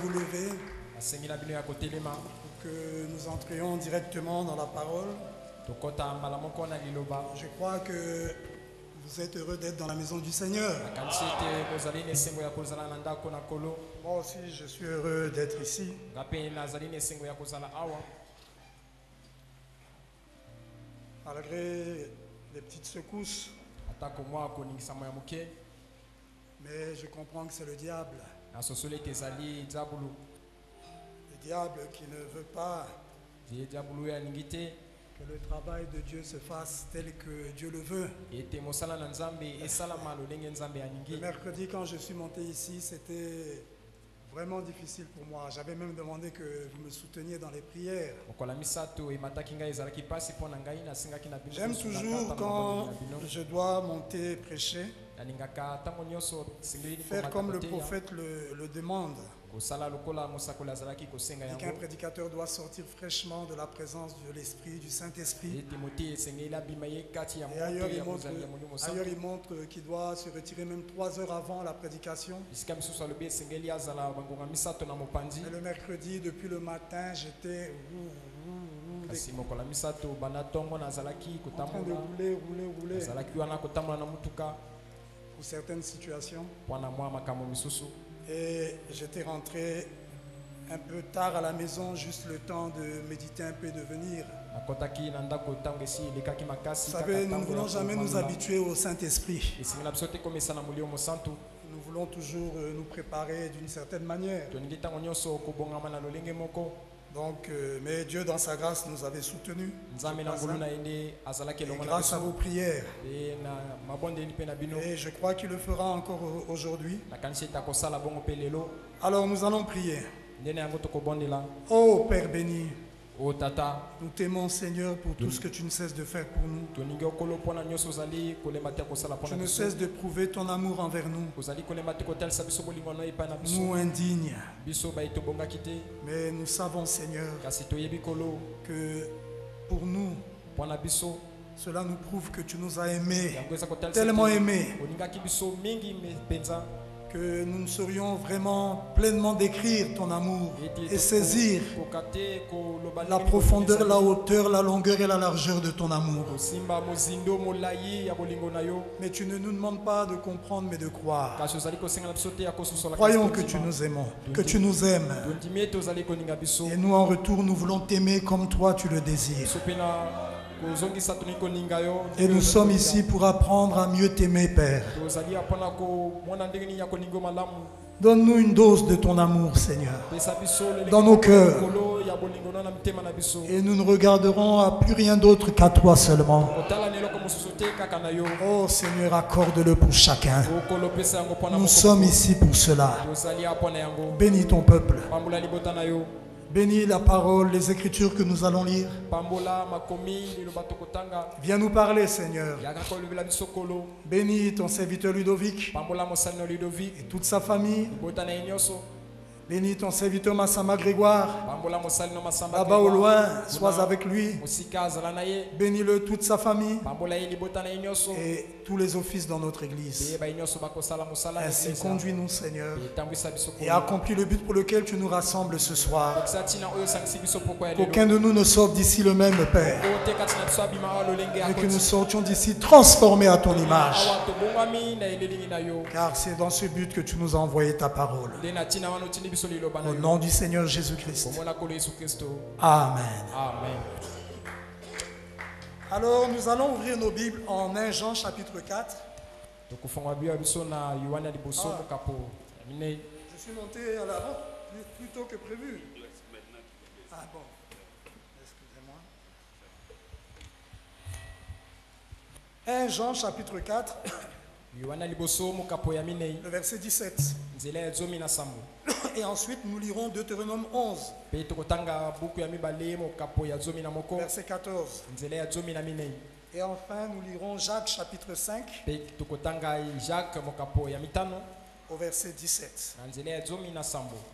Vous levez pour que nous entrions directement dans la parole. Je crois que vous êtes heureux d'être dans la maison du Seigneur. Moi aussi, je suis heureux d'être ici. Malgré les petites secousses, mais je comprends que c'est le diable. Le diable qui ne veut pas que le travail de Dieu se fasse tel que Dieu le veut. Le mercredi, quand je suis monté ici, c'était vraiment difficile pour moi. J'avais même demandé que vous me souteniez dans les prières. J'aime toujours quand je dois monter prêcher, faire comme le prophète le demande. Et qu'un prédicateur doit sortir fraîchement de la présence de l'Esprit, du Saint-Esprit. Et ailleurs, il montre qu'il doit se retirer même 3 heures avant la prédication. Et le mercredi, depuis le matin, j'étais en train de rouler. Pour certaines situations. Et j'étais rentré un peu tard à la maison, juste le temps de méditer un peu et de venir. Vous savez, nous ne voulons jamais nous habituer au Saint-Esprit. Nous voulons toujours nous préparer d'une certaine manière. Donc, mais Dieu dans sa grâce nous avait soutenus. Et grâce à vos prières. Et je crois qu'il le fera encore aujourd'hui. Alors nous allons prier. Oh Père béni, nous t'aimons Seigneur pour tout ce que tu ne cesses de faire pour nous. Tu ne cesses de prouver ton amour envers nous. Nous indignes. Mais nous savons Seigneur que pour nous, cela nous prouve que tu nous as aimés, tellement aimés, que nous ne saurions vraiment pleinement décrire ton amour et saisir la profondeur, la hauteur, la longueur et la largeur de ton amour. Mais tu ne nous demandes pas de comprendre mais de croire. Croyons que tu nous aimons, que tu nous aimes. Et nous en retour, nous voulons t'aimer comme toi tu le désires. Et nous sommes ici pour apprendre à mieux t'aimer, Père. Donne-nous une dose de ton amour, Seigneur, dans nos cœurs. Et nous ne regarderons à plus rien d'autre qu'à toi seulement. Oh Seigneur, accorde-le pour chacun. Nous sommes ici pour cela. Bénis ton peuple. Bénis la parole, les écritures que nous allons lire. Viens nous parler, Seigneur. Bénis ton serviteur Ludovic et toute sa famille. Bénis ton serviteur Massama Grégoire. Là-bas au loin, sois avec lui. Bénis-le, toute sa famille. Et tous les offices dans notre église. Ainsi, conduis-nous, Seigneur. Et accomplis le but pour lequel tu nous rassembles ce soir. Qu'aucun de nous ne sorte d'ici le même, Père. Mais que nous sortions d'ici transformés à ton image. Car c'est dans ce but que tu nous as envoyé ta parole. Au nom du Seigneur Jésus-Christ. Amen. Alors nous allons ouvrir nos Bibles en 1 Jean chapitre 4. Je suis monté à l'avant plus tôt que prévu. Ah bon, excusez-moi. 1 Jean chapitre 4. Le verset 17. Et ensuite nous lirons Deutéronome 11. Verset 14. Et enfin nous lirons Jacques chapitre 5. Au verset 17.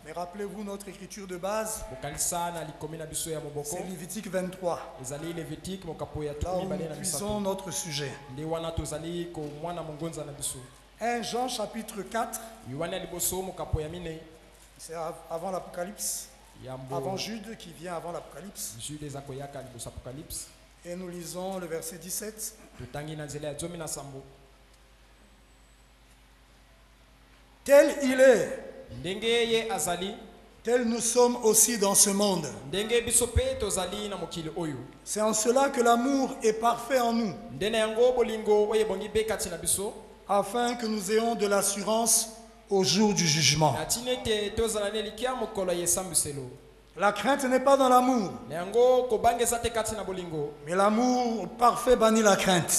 Mais rappelez-vous notre écriture de base. C'est Lévitique 23. Là où nous puisons notre sujet. 1 Jean chapitre 4. C'est avant l'Apocalypse. Avant Jude qui vient avant l'Apocalypse. Et nous lisons le verset 17. Tel il est, tel nous sommes aussi dans ce monde. C'est en cela que l'amour est parfait en nous, afin que nous ayons de l'assurance au jour du jugement. La crainte n'est pas dans l'amour, mais l'amour parfait bannit la crainte.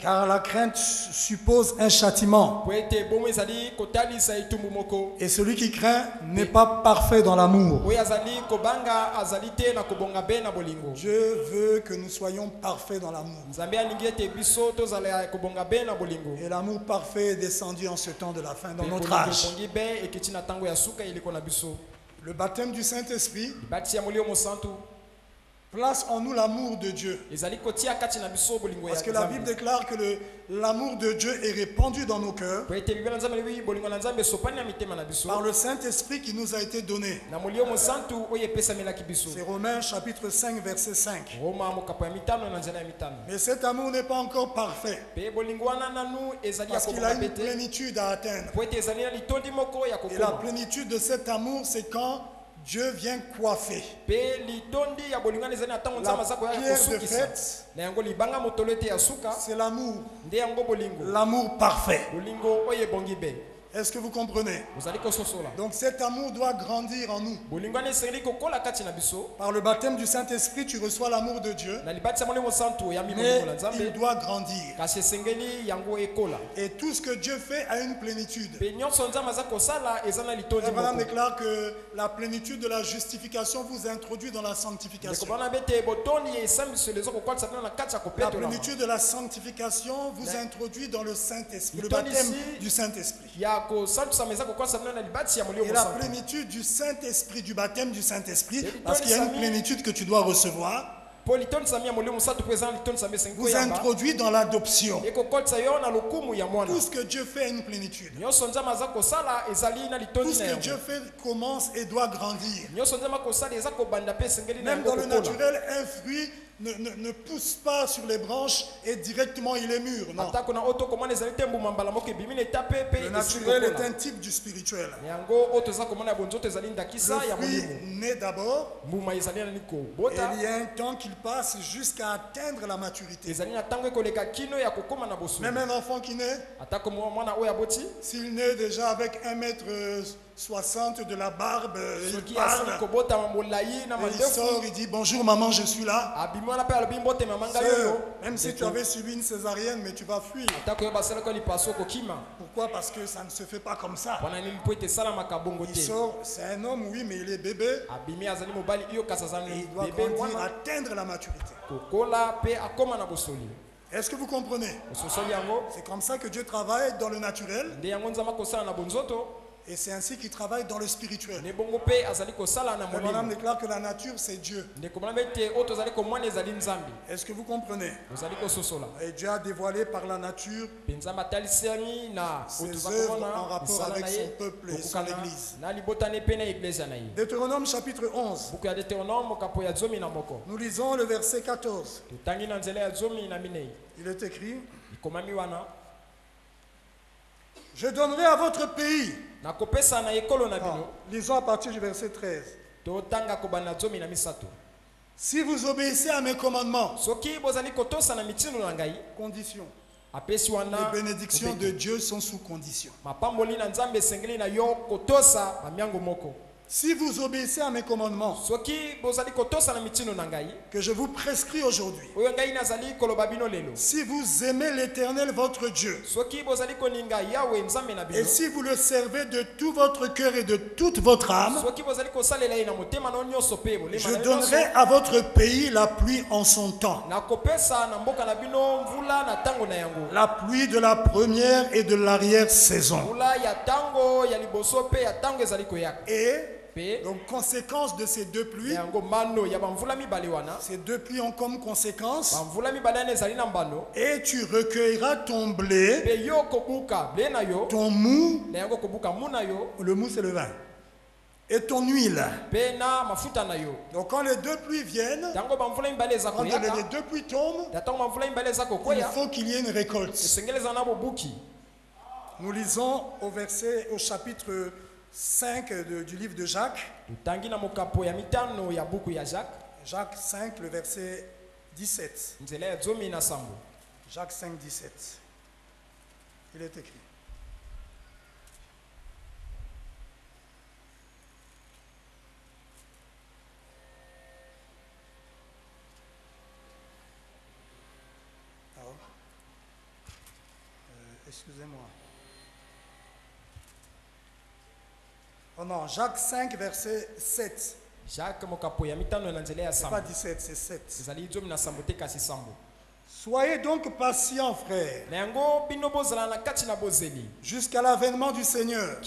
Car la crainte suppose un châtiment. Et celui qui craint n'est pas parfait dans l'amour. Dieu veut que nous soyons parfaits dans l'amour. Et l'amour parfait est descendu en ce temps de la fin, dans notre âge. Le baptême du Saint-Esprit place en nous l'amour de Dieu. Parce que la Bible déclare que l'amour de Dieu est répandu dans nos cœurs par le Saint-Esprit qui nous a été donné. C'est Romains chapitre 5 verset 5. Mais cet amour n'est pas encore parfait, parce qu'il a une plénitude à atteindre. Et la plénitude de cet amour, c'est quand Dieu vient coiffer. La pierre de fête, c'est l'amour. L'amour parfait. Est-ce que vous comprenez? Donc cet amour doit grandir en nous. Par le baptême du Saint-Esprit, tu reçois l'amour de Dieu. Mais il doit grandir. Et tout ce que Dieu fait a une plénitude. Abraham déclare que la plénitude de la justification vous introduit dans la sanctification. La plénitude de la sanctification vous introduit dans le Saint-Esprit, le baptême du Saint-Esprit. Et la plénitude du Saint-Esprit, du baptême du Saint-Esprit, parce qu'il y a une plénitude que tu dois recevoir, vous introduit dans l'adoption. Tout ce que Dieu fait a une plénitude. Tout ce que Dieu fait commence et doit grandir. Même dans le naturel, un fruit ne pousse pas sur les branches et directement il est mûr. Non. Le naturel est un type du spirituel. Le fruit naît d'abord et il y a un temps qu'il passe jusqu'à atteindre la maturité. Même un enfant qui naît, s'il naît déjà avec 1m60 de la barbe, il parle, il sort, il dit bonjour maman, je suis là. Même si tu avais subi une césarienne, mais tu vas fuir. Pourquoi? Parce que ça ne se fait pas comme ça. Il sort, c'est un homme, oui, mais il est bébé. Et il doit grandir, atteindre la maturité. Est-ce que vous comprenez? C'est comme ça que Dieu travaille dans le naturel. Et c'est ainsi qu'il travaille dans le spirituel. Le bonhomme déclare que la nature c'est Dieu. Est-ce que vous comprenez? Et Dieu a dévoilé par la nature ses œuvres en rapport avec son peuple et son église. Deutéronome chapitre 11. Nous lisons le verset 14. Il est écrit: je donnerai à votre pays. Lisons à partir du verset 13. Si vous obéissez à mes commandements, condition. Les bénédictions de Dieu sont sous condition. Si vous obéissez à mes commandements que je vous prescris aujourd'hui, si vous aimez l'Éternel votre Dieu, et si vous le servez de tout votre cœur et de toute votre âme, je donnerai à votre pays la pluie en son temps, la pluie de la première et de l'arrière saison, et Donc, conséquence de ces deux pluies, ces deux pluies ont comme conséquence, et tu recueilleras ton blé, ton mou, le mou c'est le vin, et ton huile. Donc quand les deux pluies viennent, quand les deux pluies tombent, il faut qu'il y ait une récolte. Nous lisons au chapitre 5 du livre de Jacques. Jacques 5, le verset 17. Jacques 5, 17. Il est écrit. Excusez-moi. Oh non, Jacques 5, verset 7. C'est pas 17, c'est 7. Soyez donc patients, frères, jusqu'à l'avènement du Seigneur.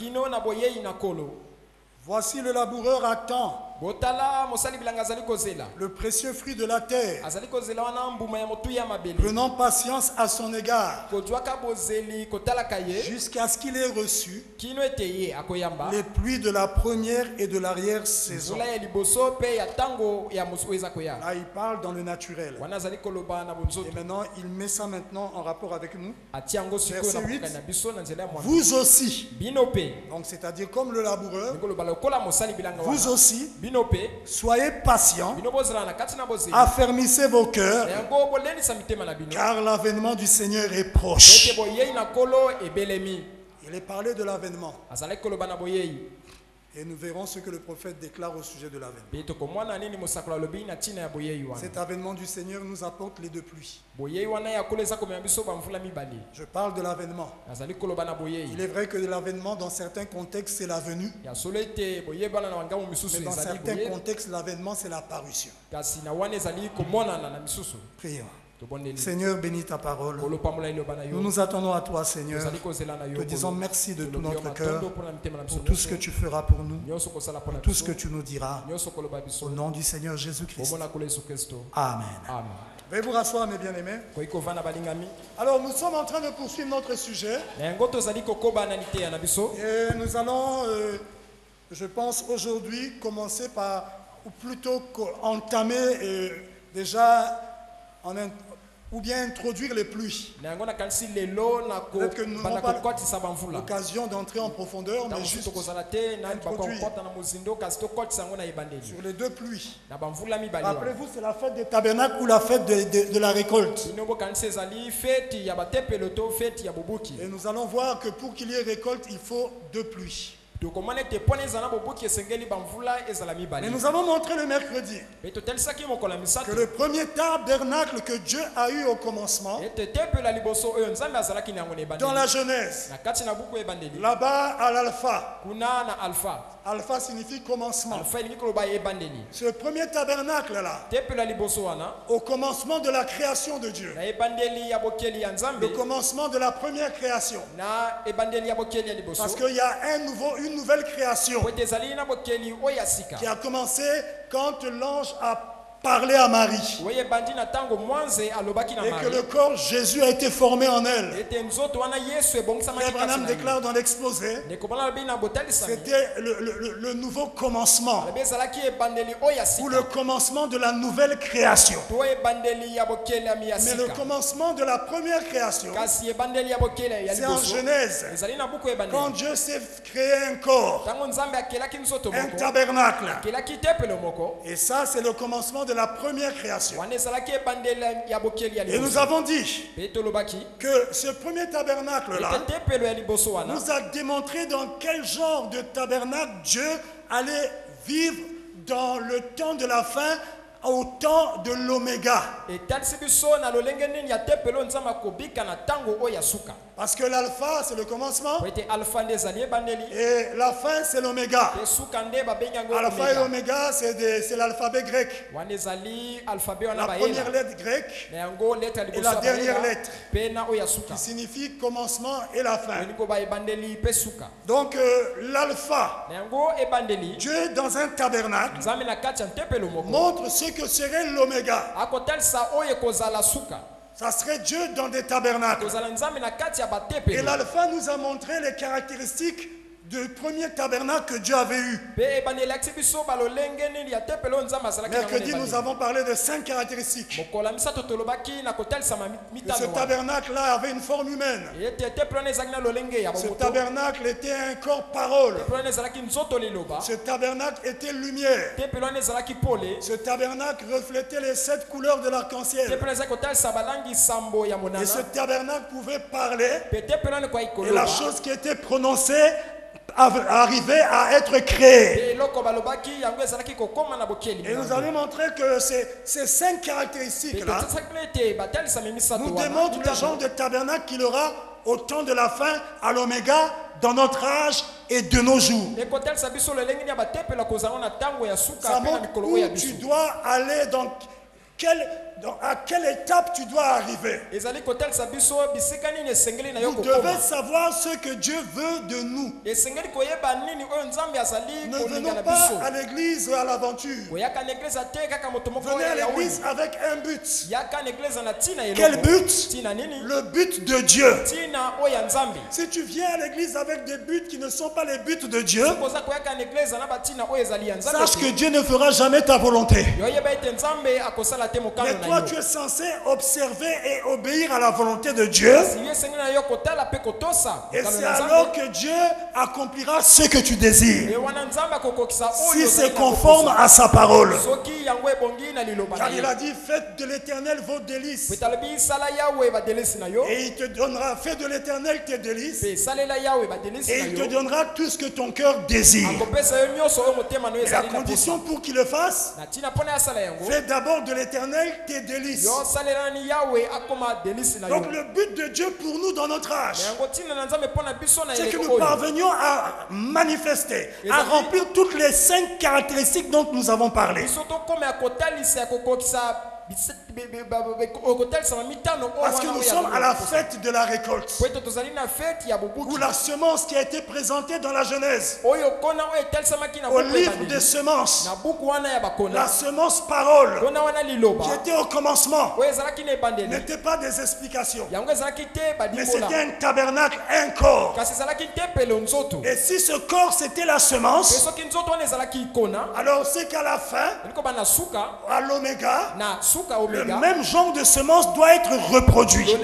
Voici le laboureur attend le précieux fruit de la terre, prenant patience à son égard, jusqu'à ce qu'il ait reçu les pluies de la première et de l'arrière-saison. Là, il parle dans le naturel. Et maintenant, il met ça maintenant en rapport avec nous. Verset 8. Vous aussi, donc c'est-à-dire comme le laboureur, vous aussi, soyez patients, affermissez vos cœurs, car l'avènement du Seigneur est proche. Il est parlé de l'avènement. Et nous verrons ce que le prophète déclare au sujet de l'avènement. Cet avènement du Seigneur nous apporte les deux pluies. Je parle de l'avènement. Il est vrai que l'avènement, dans certains contextes, c'est la venue. Mais dans certains contextes, l'avènement, c'est la parution. Prions. Seigneur, bénis ta parole. Nous nous attendons à toi, Seigneur. Te disons merci de tout notre cœur pour tout ce que tu feras pour nous, pour tout ce que tu nous diras. Au nom du Seigneur Jésus-Christ. Amen. Veuillez vous rasseoir, mes bien-aimés. Alors, nous sommes en train de poursuivre notre sujet. Et nous allons, je pense, aujourd'hui commencer par, ou plutôt entamer déjà ou bien introduire les pluies. Peut-être que nous n'avons pas l'occasion d'entrer en profondeur, mais juste introduire sur les deux pluies. Rappelez-vous, c'est la fête des tabernacles ou la fête de la récolte. Et nous allons voir que pour qu'il y ait récolte, il faut deux pluies. Mais nous avons montré le mercredi que le premier tabernacle que Dieu a eu au commencement, dans la Genèse, là-bas à l'alpha, alpha signifie commencement. Ce premier tabernacle-là, au commencement de la création de Dieu, le commencement de la première création, parce qu'il y a une nouvelle création qui a commencé quand l'ange a parlé à Marie et que le corps Jésus a été formé en elle. Frère Branham déclare dans l'exposé, c'était le nouveau commencement ou le commencement de la nouvelle création. Mais le commencement de la première création, c'est en Genèse, quand Dieu s'est créé un corps, un tabernacle. Et ça, c'est le commencement de la première création. Et nous avons dit que ce premier tabernacle-là nous a démontré dans quel genre de tabernacle Dieu allait vivre dans le temps de la fin au temps de l'oméga. Parce que l'alpha, c'est le commencement. Et la fin, c'est l'oméga. Alpha et oméga, c'est l'alphabet grec. La première lettre grecque et la dernière lettre, qui signifie commencement et la fin. Donc l'alpha, Dieu dans un tabernacle montre ce que serait l'oméga. Ça serait Dieu dans des tabernacles. Et l'alpha nous a montré les caractéristiques du premier tabernacle que Dieu avait eu. Mercredi, nous avons parlé de 5 caractéristiques. Et ce tabernacle-là avait une forme humaine. Ce tabernacle était un corps parole. Ce tabernacle était lumière. Ce tabernacle reflétait les 7 couleurs de l'arc-en-ciel. Et ce tabernacle pouvait parler. Et la chose qui était prononcée arrivait à être créé. Et nous avons montré que ces 5 caractéristiques-là nous démontrent le genre de tabernacle qu'il aura au temps de la fin, à l'oméga, dans notre âge et de nos jours. Ça montre où tu dois aller, à quelle étape tu dois arriver. Vous devez savoir ce que Dieu veut de nous. Ne venons pas à l'église à l'aventure. Venez à l'église avec un but. Quel but? Le but de Dieu. Si tu viens à l'église avec des buts qui ne sont pas les buts de Dieu, sache que Dieu ne fera jamais ta volonté. Mais toi, tu es censé observer et obéir à la volonté de Dieu. Et c'est alors que Dieu accomplira ce que tu désires. Si c'est conforme à sa parole. Car il a dit, faites de l'Éternel vos délices. Et il te donnera, fais de l'Éternel tes délices. Et il te donnera tout ce que ton cœur désire. Et la condition pour qu'il le fasse, fais d'abord de l'Éternel tes délices. Donc le but de Dieu pour nous dans notre âge, c'est que nous parvenions à manifester, à remplir toutes les 5 caractéristiques dont nous avons parlé. Parce que nous sommes à la fête de la récolte, où la semence qui a été présentée dans la Genèse, au livre des semences, la semence parole qui était au commencement n'était pas des explications, mais c'était un tabernacle, un corps. Et si ce corps c'était la semence, alors c'est qu'à la fin, à l'oméga, le même genre de semence doit être reproduit. Et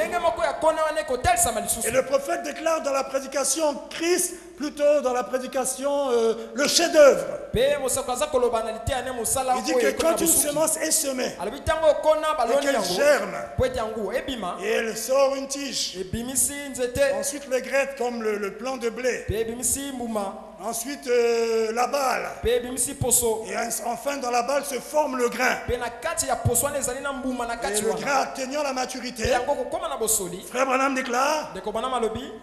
le prophète déclare dans la prédication Christ, plutôt dans la prédication le chef-d'œuvre. Il dit que quand une semence est semée et qu'elle germe et elle sort une tige, ensuite les graines comme le plant de blé, ensuite la balle, et enfin dans la balle se forme le grain. Et le grain atteignant la maturité, Frère Branham déclare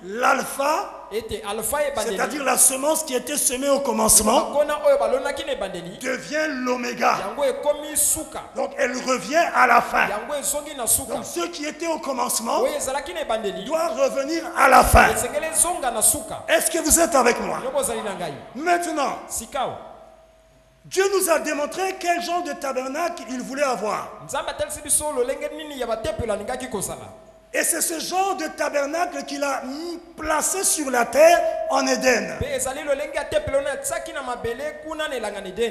l'alpha, c'est-à-dire la semence qui était semée au commencement, devient l'oméga. Donc elle revient à la fin. Donc ceux qui étaient au commencement doivent revenir à la fin. Est-ce que vous êtes avec moi? Maintenant, Dieu nous a démontré quel genre de tabernacle il voulait avoir. Et c'est ce genre de tabernacle qu'il a placé sur la terre en Éden.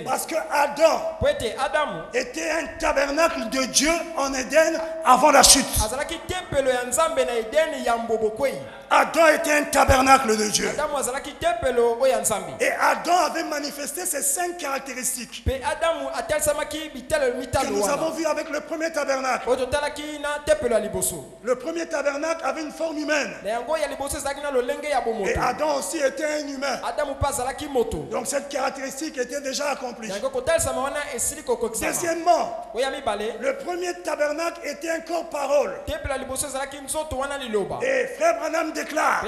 Parce que Adam était un tabernacle de Dieu en Éden avant la chute. Adam était un tabernacle de Dieu. Et Adam avait manifesté ces 5 caractéristiques que nous avons vu avec le premier tabernacle. Le premier tabernacle avait une forme humaine. Et Adam aussi était un humain. Donc c'est cette caractéristique était déjà accomplie. Deuxièmement, le premier tabernacle était un corps parole. Et Frère Branham déclare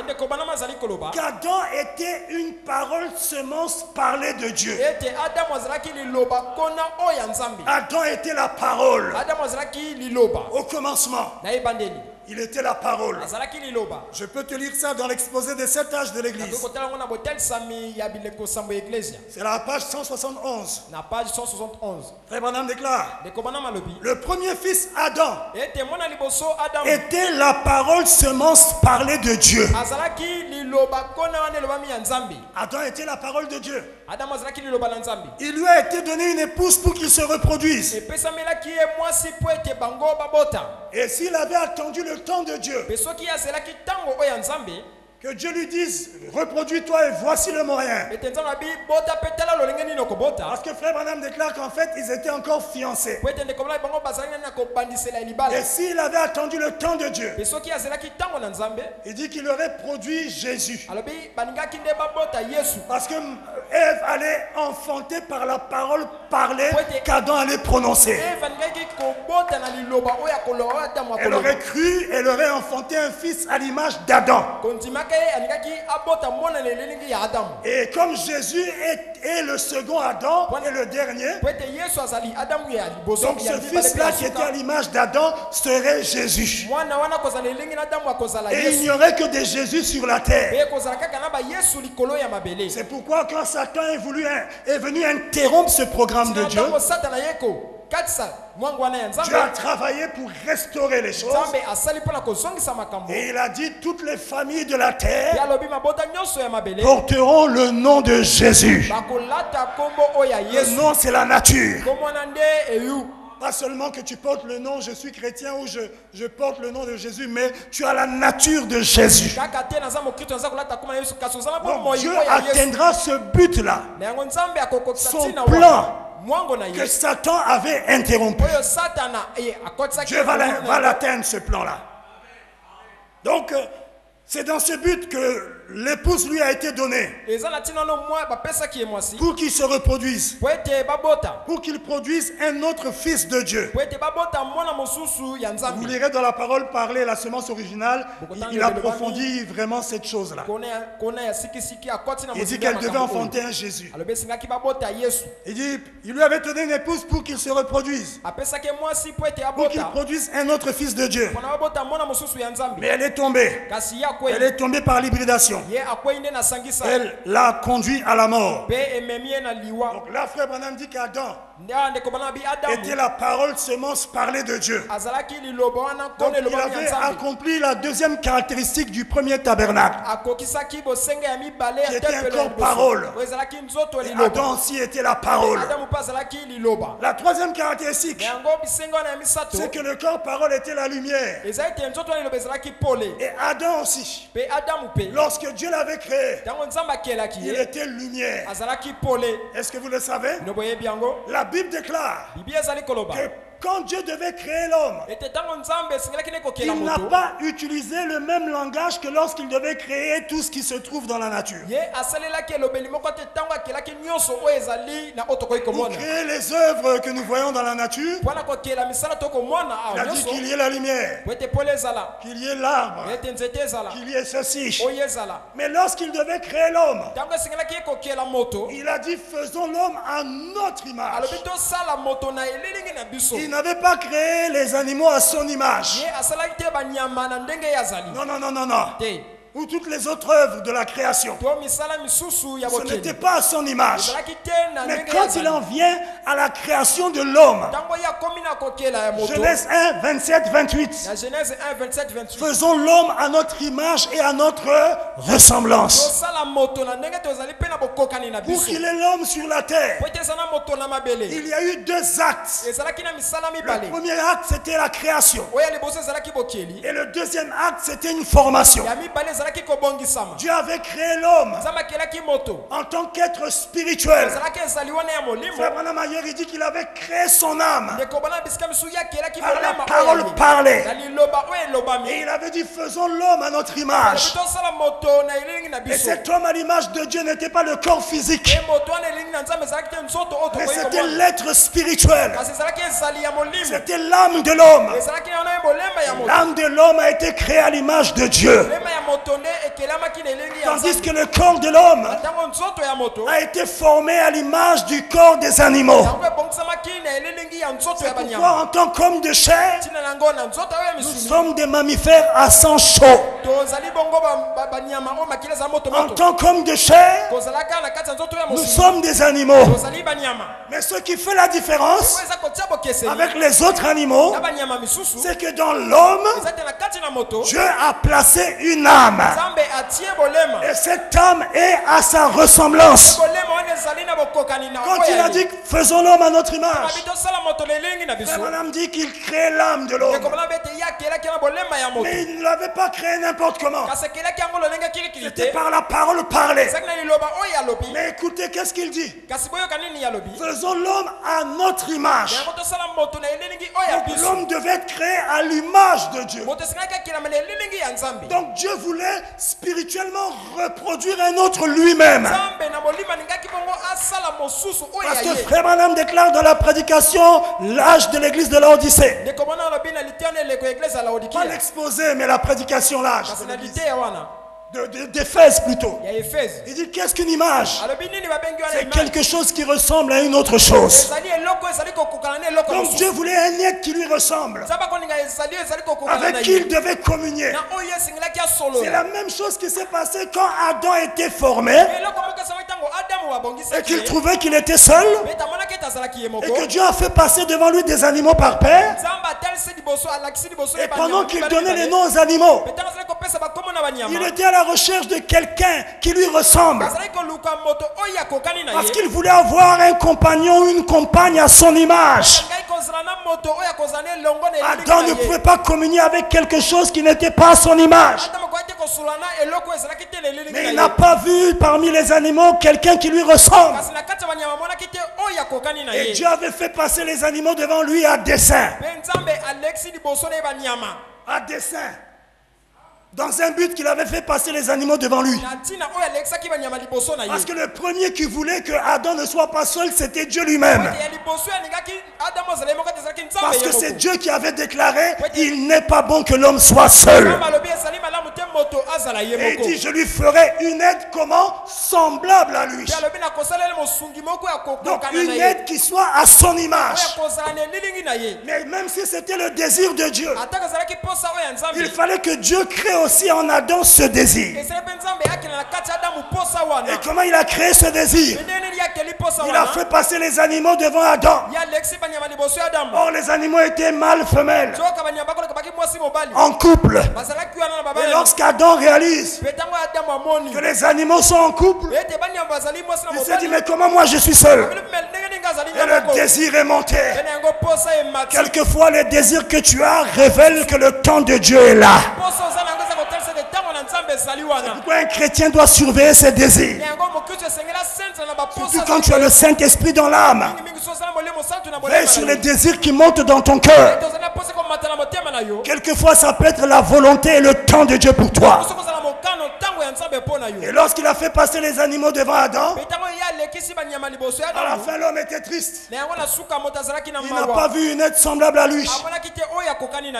qu'Adam était une parole semence parlée de Dieu. Adam était la parole. Au commencement, il était la parole. Je peux te lire ça dans l'exposé des 7 âges de l'Église. C'est la page 171. Frère Branham déclare: le premier fils Adam était la parole semence parlée de Dieu. Adam était la parole de Dieu. Il lui a été donné une épouse pour qu'il se reproduise. Et s'il avait attendu le temps de Dieu, que Dieu lui dise: reproduis-toi et voici le moyen. Parce que Frère Branham déclare qu'en fait ils étaient encore fiancés. Et s'il avait attendu le temps de Dieu, il dit qu'il aurait produit Jésus. Parce que Ève allait enfanter par la parole parlée qu'Adam allait prononcer. Elle aurait cru, elle aurait enfanté un fils à l'image d'Adam. Et comme Jésus est le second Adam et le dernier, donc ce fils-là qui était à l'image d'Adam serait Jésus. Et il n'y aurait que des Jésus sur la terre. C'est pourquoi quand Satan est venu interrompre ce programme de Dieu, Dieu a travaillé pour restaurer les choses. Et il a dit: toutes les familles de la terre porteront le nom de Jésus. Le nom, c'est la nature. Pas seulement que tu portes le nom, je suis chrétien, ou je porte le nom de Jésus, mais tu as la nature de Jésus. Donc Dieu atteindra ce but-là. Son plan que Satan avait interrompu, Dieu va l'atteindre, ce plan-là. Donc, c'est dans ce but que l'épouse lui a été donnée, pour qu'il se reproduise, pour qu'il produise un autre fils de Dieu. Vous lirez dans la parole parlée, la semence originale, il approfondit vraiment cette chose-là. Il dit qu'elle devait enfanter un Jésus. Il dit, il lui avait donné une épouse pour qu'il se reproduise, pour qu'il produise un autre fils de Dieu. Mais elle est tombée. Elle est tombée par l'hybridation. Elle l'a conduit à la mort. Donc là, Frère Branham dit qu'Adam était la parole semence parlée de Dieu. Donc il avait accompli la deuxième caractéristique du premier tabernacle, qui était un corps parole. Et Adam aussi était la parole. La troisième caractéristique, c'est que le corps parole était la lumière. Et Adam aussi, lorsque Dieu l'avait créé, il était lumière. Est-ce que vous le savez? La Bible déclare que quand Dieu devait créer l'homme, il n'a pas utilisé le même langage que lorsqu'il devait créer tout ce qui se trouve dans la nature. Pour créer les œuvres que nous voyons dans la nature, il a dit qu'il y ait la lumière, qu'il y ait l'arbre, qu'il y ait ceci. Mais lorsqu'il devait créer l'homme, il a dit: faisons l'homme à notre image. Il n'avait pas créé les animaux à son image. Non, non, non, non, non. Ou toutes les autres œuvres de la création, ce n'était pas à son image. Mais quand il en vient à la création de l'homme, Genèse 1, 27, 28, faisons l'homme à notre image et à notre ressemblance. Pour qu'il ait l'homme sur la terre, il y a eu 2 actes. Le premier acte, c'était la création. Et le deuxième acte, c'était une formation. Dieu avait créé l'homme en tant qu'être spirituel. Frère Branham ailleurs, il dit qu'il avait créé son âme par la parole parlée. Et il avait dit, faisons l'homme à notre image. Et cet homme à l'image de Dieu n'était pas le corps physique, mais c'était l'être spirituel. C'était l'âme de l'homme. L'âme de l'homme a été créée à l'image de Dieu. Tandis que le corps de l'homme a été formé à l'image du corps des animaux. C'est pourquoi en tant qu'homme de chair, nous sommes des mammifères à sang chaud. En tant qu'homme de chair, nous sommes des animaux. Mais ce qui fait la différence avec les autres animaux, c'est que dans l'homme, Dieu a placé une âme. Et cette âme est à sa ressemblance. Quand il a dit faisons l'homme à notre image, Branham dit qu'il crée l'âme de l'homme. Mais il ne l'avait pas créé n'importe comment. C'était par la parole parlée. Mais écoutez, qu'est-ce qu'il dit? Faisons l'homme à notre image. Donc l'homme devait être créé à l'image de Dieu. Donc Dieu voulait spirituellement reproduire un autre lui-même. Parce que Frère Branham déclare dans la prédication l'âge de l'église de Laodicée. Pas l'exposé, mais la prédication, l'âge. D'Éphèse plutôt. Il dit qu'est-ce qu'une image? C'est quelque chose qui ressemble à une autre chose. Donc Dieu voulait un être qui lui ressemble, avec qui il devait communier. C'est la même chose qui s'est passée quand Adam était formé et qu'il trouvait qu'il était seul et que Dieu a fait passer devant lui des animaux par paire. Et pendant qu'il donnait les noms aux animaux, il était à la recherche de quelqu'un qui lui ressemble, parce qu'il voulait avoir un compagnon ou une compagne à son image. Adam ne pouvait pas communier avec quelque chose qui n'était pas à son image. Mais il n'a pas vu parmi les animaux quelqu'un qui lui ressemble. Et Dieu avait fait passer les animaux devant lui à dessein. À dessein. Dans un but qu'il avait fait passer les animaux devant lui. Parce que le premier qui voulait que Adam ne soit pas seul, c'était Dieu lui-même. Parce que c'est Dieu qui avait déclaré, il n'est pas bon que l'homme soit seul. Et il dit, je lui ferai une aide comment? Semblable à lui. Donc une aide qui soit à son image. Mais même si c'était le désir de Dieu, il fallait que Dieu crée aussi en Adam ce désir. Et comment il a créé ce désir? Il a fait passer les animaux devant Adam. Or les animaux étaient mâles, femelles, en couple. Et lorsqu'Adam réalise que les animaux sont en couple, il s'est dit, mais comment moi je suis seul? Et le désir est monté. Quelquefois les désirs que tu as révèlent que le temps de Dieu est là. C'est pourquoi un chrétien doit surveiller ses désirs. Surtout quand tu as le Saint-Esprit dans l'âme. Veille sur les désirs qui montent dans ton cœur. Quelquefois ça peut être la volonté et le temps de Dieu pour toi. Et lorsqu'il a fait passer les animaux devant Adam, à la fin l'homme était triste. Il n'a pas vu une aide semblable à lui.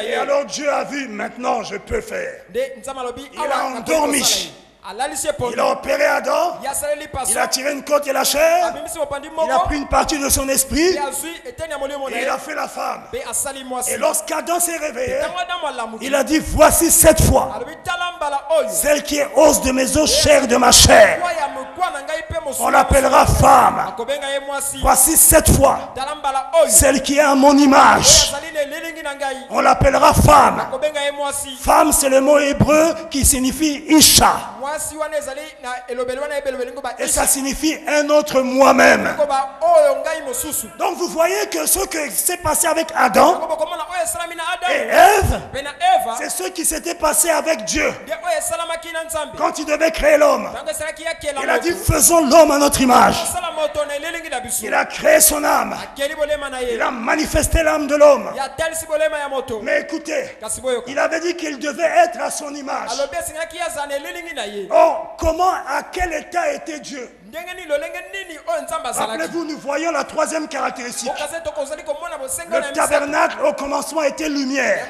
Et alors Dieu a vu, maintenant je peux faire. Il a endormi. Il a opéré Adam. Il a tiré une côte et la chair. Il a pris une partie de son esprit. Et il a fait la femme. Et lorsqu'Adam s'est réveillé, il a dit, voici cette fois celle qui est os de mes os, chair de ma chair. On l'appellera femme. Voici cette fois celle qui est à mon image. On l'appellera femme. Femme, c'est le mot hébreu qui signifie Isha. Et ça signifie un autre moi-même. Donc vous voyez que ce qui s'est passé avec Adam et Ève, c'est ce qui s'était passé avec Dieu. Quand il devait créer l'homme, il a dit faisons l'homme à notre image. Il a créé son âme. Il a manifesté l'âme de l'homme. Mais écoutez, il avait dit qu'il devait être à son image. Oh, comment, à quel état était Dieu? Rappelez-vous, nous voyons la troisième caractéristique. Le tabernacle au commencement était lumière.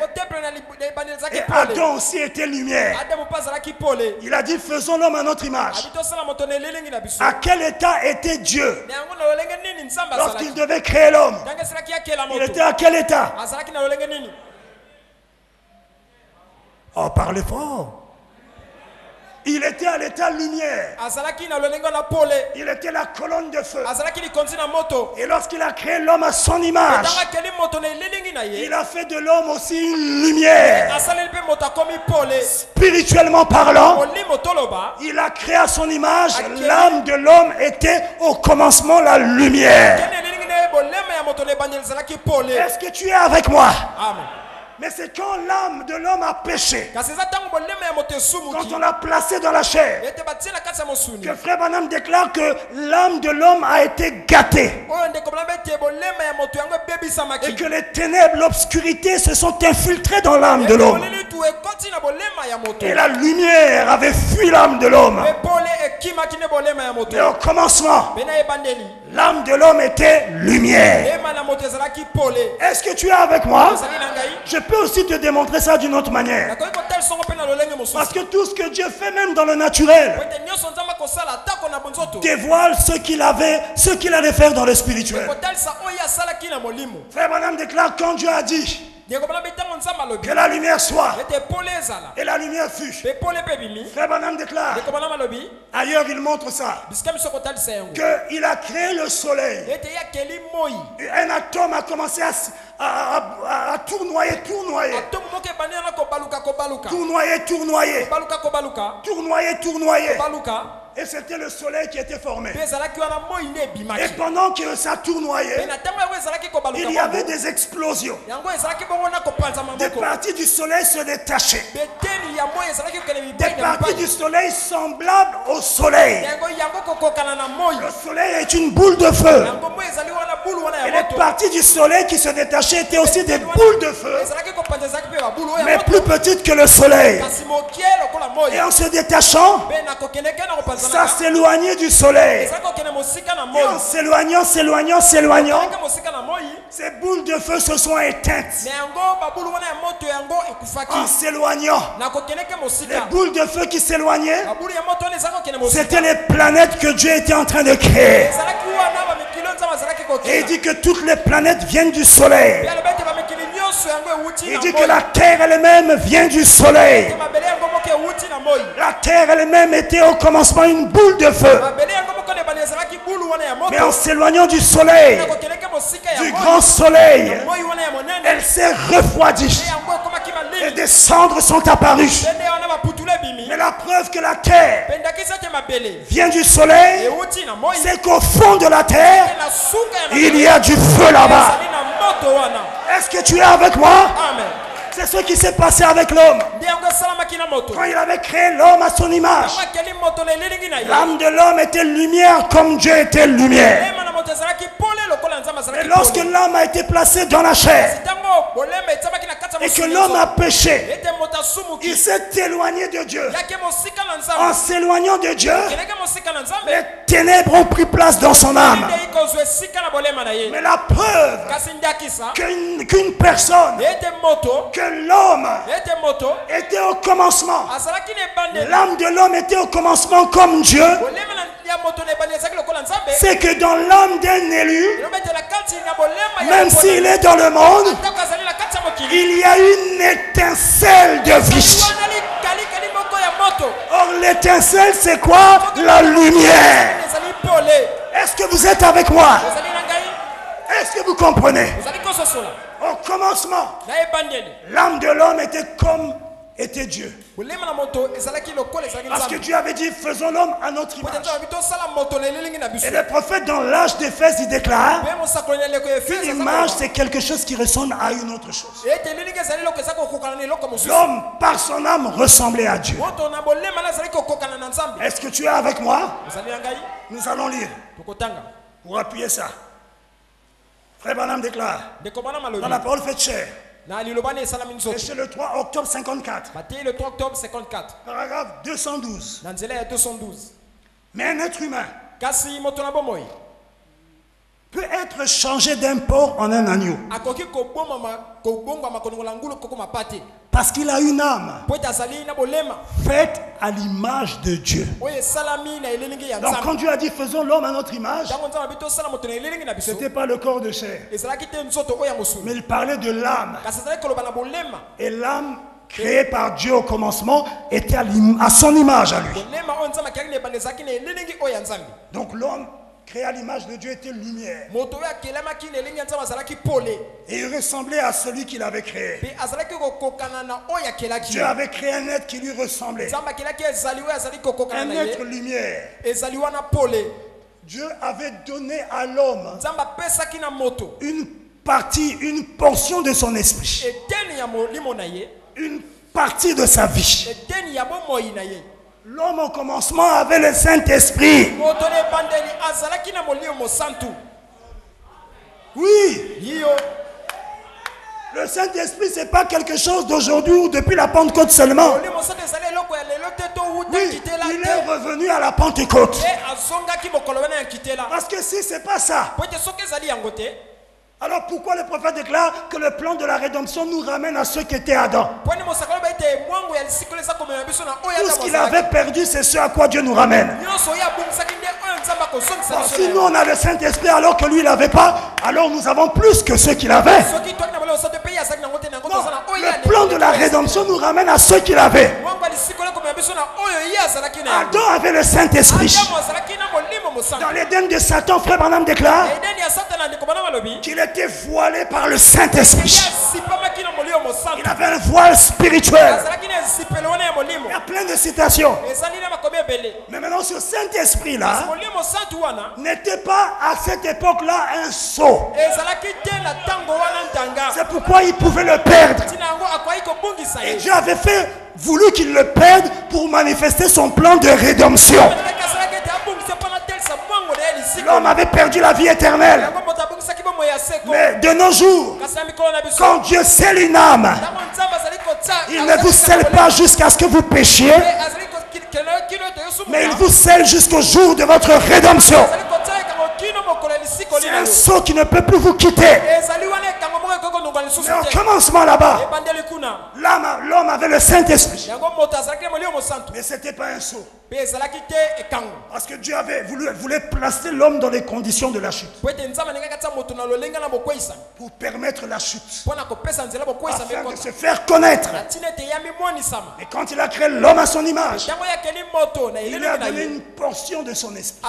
Et Adam aussi était lumière. Il a dit faisons l'homme à notre image. À quel état était Dieu lorsqu'il devait créer l'homme? Il était à quel état? Oh, parlez fort. Il était à l'état lumière. Il était la colonne de feu. Et lorsqu'il a créé l'homme à son image, il a fait de l'homme aussi une lumière. Spirituellement parlant, il a créé à son image. L'âme de l'homme était au commencement la lumière. Est-ce que tu es avec moi? Amen. Mais c'est quand l'âme de l'homme a péché, quand on l'a placé dans la chair, que Frère Branham déclare que l'âme de l'homme a été gâtée. Et que les ténèbres, l'obscurité se sont infiltrées dans l'âme de l'homme. Et la lumière avait fui l'âme de l'homme. Et au commencement, l'âme de l'homme était lumière. Est-ce que tu es avec moi? Je peux aussi te démontrer ça d'une autre manière. Parce que tout ce que Dieu fait, même dans le naturel, dévoile ce qu'il allait faire dans le spirituel. Frère Branham déclare quand Dieu a dit que la lumière soit, et la lumière fut. Frère Branham déclare, ailleurs il montre ça, qu'il a créé le soleil. Et un atome a commencé à tournoyer. Et c'était le soleil qui était formé. Et pendant que ça tournoyait, il y avait des explosions. Des parties du soleil se détachaient. Des parties du soleil semblables au soleil. Le soleil est une boule de feu. Et les parties du soleil qui se détachaient étaient aussi des boules de feu, mais plus petites que le soleil. Et en se détachant, ça s'éloignait du soleil. Et en s'éloignant, ces boules de feu se sont éteintes. En s'éloignant, les boules de feu qui s'éloignaient, c'était les planètes que Dieu était en train de créer. Et il dit que toutes les planètes viennent du soleil. Il dit que la terre elle-même vient du soleil. La terre elle-même était au commencement une boule de feu. Mais en s'éloignant du soleil, du grand soleil, elle s'est refroidie. Et des cendres sont apparues. Mais la preuve que la terre vient du soleil, c'est qu'au fond de la terre, il y a du feu là-bas. Est-ce que tu es avec moi? Amen. C'est ce qui s'est passé avec l'homme. Quand il avait créé l'homme à son image, l'âme de l'homme était lumière comme Dieu était lumière. Et lorsque l'homme a été placé dans la chair et que l'homme a péché, il s'est éloigné de Dieu. En s'éloignant de Dieu, les ténèbres ont pris place dans son âme. Mais la preuve qu'une personne, que l'homme était au commencement, l'âme de l'homme était au commencement comme Dieu, c'est que dans l'âme d'un élu, même s'il est dans le monde, il y a une étincelle de vie. Or l'étincelle, c'est quoi? La lumière. Est-ce que vous êtes avec moi? Est-ce que vous comprenez? Au commencement, l'âme de l'homme était Dieu. Parce que Dieu avait dit, faisons l'homme à notre image. Et le prophète dans l'âge d'Éphèse, il déclare, une image, c'est quelque chose qui ressemble à une autre chose. L'homme, par son âme, ressemblait à Dieu. Est-ce que tu es avec moi? Nous allons lire pour appuyer ça. Frère Branham déclare, dans la parole faite chair, et c'est le 3 octobre 54. Paragraphe 212. Mais un être humain peut être changé d'un porc en un agneau. Parce qu'il a une âme faite à l'image de Dieu. Donc quand Dieu a dit faisons l'homme à notre image, ce n'était pas le corps de chair, mais il parlait de l'âme. Et l'âme créée par Dieu au commencement était à son image à lui. Donc l'homme créé à l'image de Dieu était lumière. Et il ressemblait à celui qu'il avait créé. Dieu avait créé un être qui lui ressemblait. Un être lumière. Dieu avait donné à l'homme une partie, une portion de son esprit. Une partie de sa vie. L'homme au commencement avait le Saint-Esprit. Oui. Le Saint-Esprit, ce n'est pas quelque chose d'aujourd'hui ou depuis la Pentecôte seulement. Oui, il est revenu à la Pentecôte. Parce que si ce n'est pas ça, alors pourquoi le prophète déclare que le plan de la rédemption nous ramène à ceux qui étaient Adam? Tout ce qu'il avait perdu, c'est ce à quoi Dieu nous ramène. Bon, si nous on a le Saint-Esprit alors que lui il n'avait pas, alors nous avons plus que ceux qu'il avait. Non, le plan de la rédemption nous ramène à ceux qu'il avait. Adam avait le Saint-Esprit. Dans l'Éden de Satan, frère Branham déclare qu'il était voilé par le Saint-Esprit. Il avait un voile spirituel. Il y a plein de citations. Mais maintenant ce Saint-Esprit là n'était pas à cette époque-là un sceau. C'est pourquoi il pouvait le perdre. Et Dieu avait voulu qu'il le perde pour manifester son plan de rédemption. L'homme avait perdu la vie éternelle. Mais de nos jours, quand Dieu scelle une âme, il ne vous scelle pas jusqu'à ce que vous péchiez, mais il vous scelle jusqu'au jour de votre rédemption. C'est un sceau qui ne peut plus vous quitter. Mais au commencement là-bas, l'homme avait le Saint-Esprit. Mais ce n'était pas un sceau. Parce que Dieu voulait placer l'homme dans les conditions de la chute. Pour permettre la chute. Afin de se faire connaître. Et quand il a créé l'homme à son image, il lui a donné une portion de son esprit.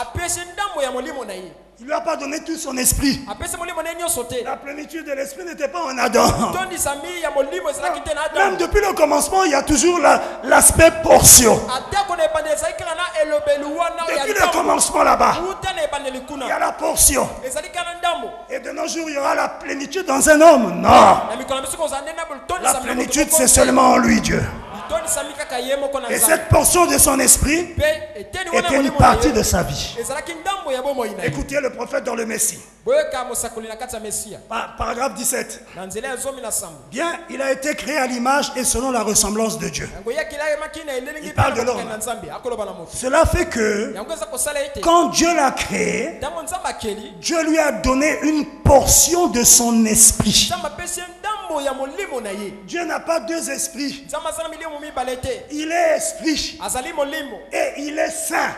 Il ne lui a pas donné tout son esprit. La plénitude de l'esprit n'était pas en Adam. Même depuis le commencement, il y a toujours l'aspect portion. Depuis le commencement là-bas, il y a la portion. Et de nos jours, il y aura la plénitude dans un homme. Non. La plénitude, c'est seulement en lui, Dieu. Et cette portion de son esprit était une partie de sa vie. Écoutez le prophète dans le Messie. Paragraphe 17. Bien, il a été créé à l'image et selon la ressemblance de Dieu. Il parle de l'homme. Cela fait que quand Dieu l'a créé, Dieu lui a donné une portion de son esprit. Dieu n'a pas deux esprits. Il est esprit et il est saint.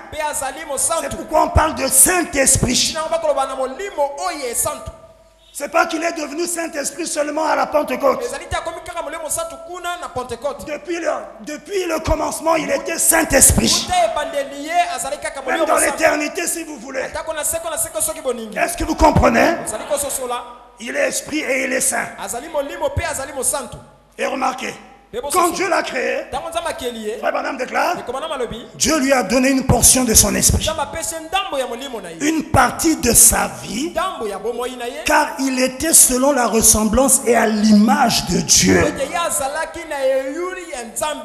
C'est pourquoi on parle de Saint-Esprit. C'est pas qu'il est devenu Saint-Esprit seulement à la Pentecôte. Depuis le commencement, il était Saint-Esprit. Même dans l'éternité, si vous voulez. Est-ce que vous comprenez? Il est esprit et il est saint. Et remarquez, quand Dieu l'a créé, Frère Branham déclare, Dieu lui a donné une portion de son esprit, une partie de sa vie, car il était selon la ressemblance et à l'image de Dieu.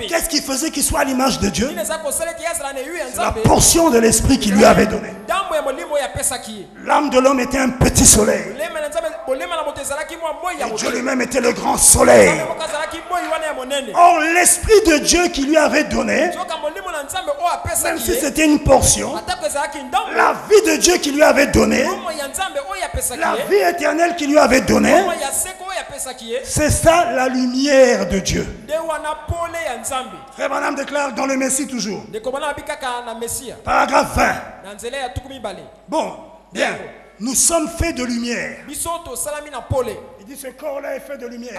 Qu'est-ce qui faisait qu'il soit à l'image de Dieu? La portion de l'esprit qu'il lui avait donnée. L'âme de l'homme était un petit soleil. Et Dieu lui-même était le grand soleil. Or, l'esprit de Dieu qui lui avait donné, même si c'était une portion, la vie de Dieu qui lui avait donné, la vie éternelle qui lui avait donné, c'est ça la lumière de Dieu. Frère Branham déclare dans le Messie toujours, paragraphe 20. Bon, bien. Nous sommes faits de lumière. Il dit ce corps-là est fait de lumière.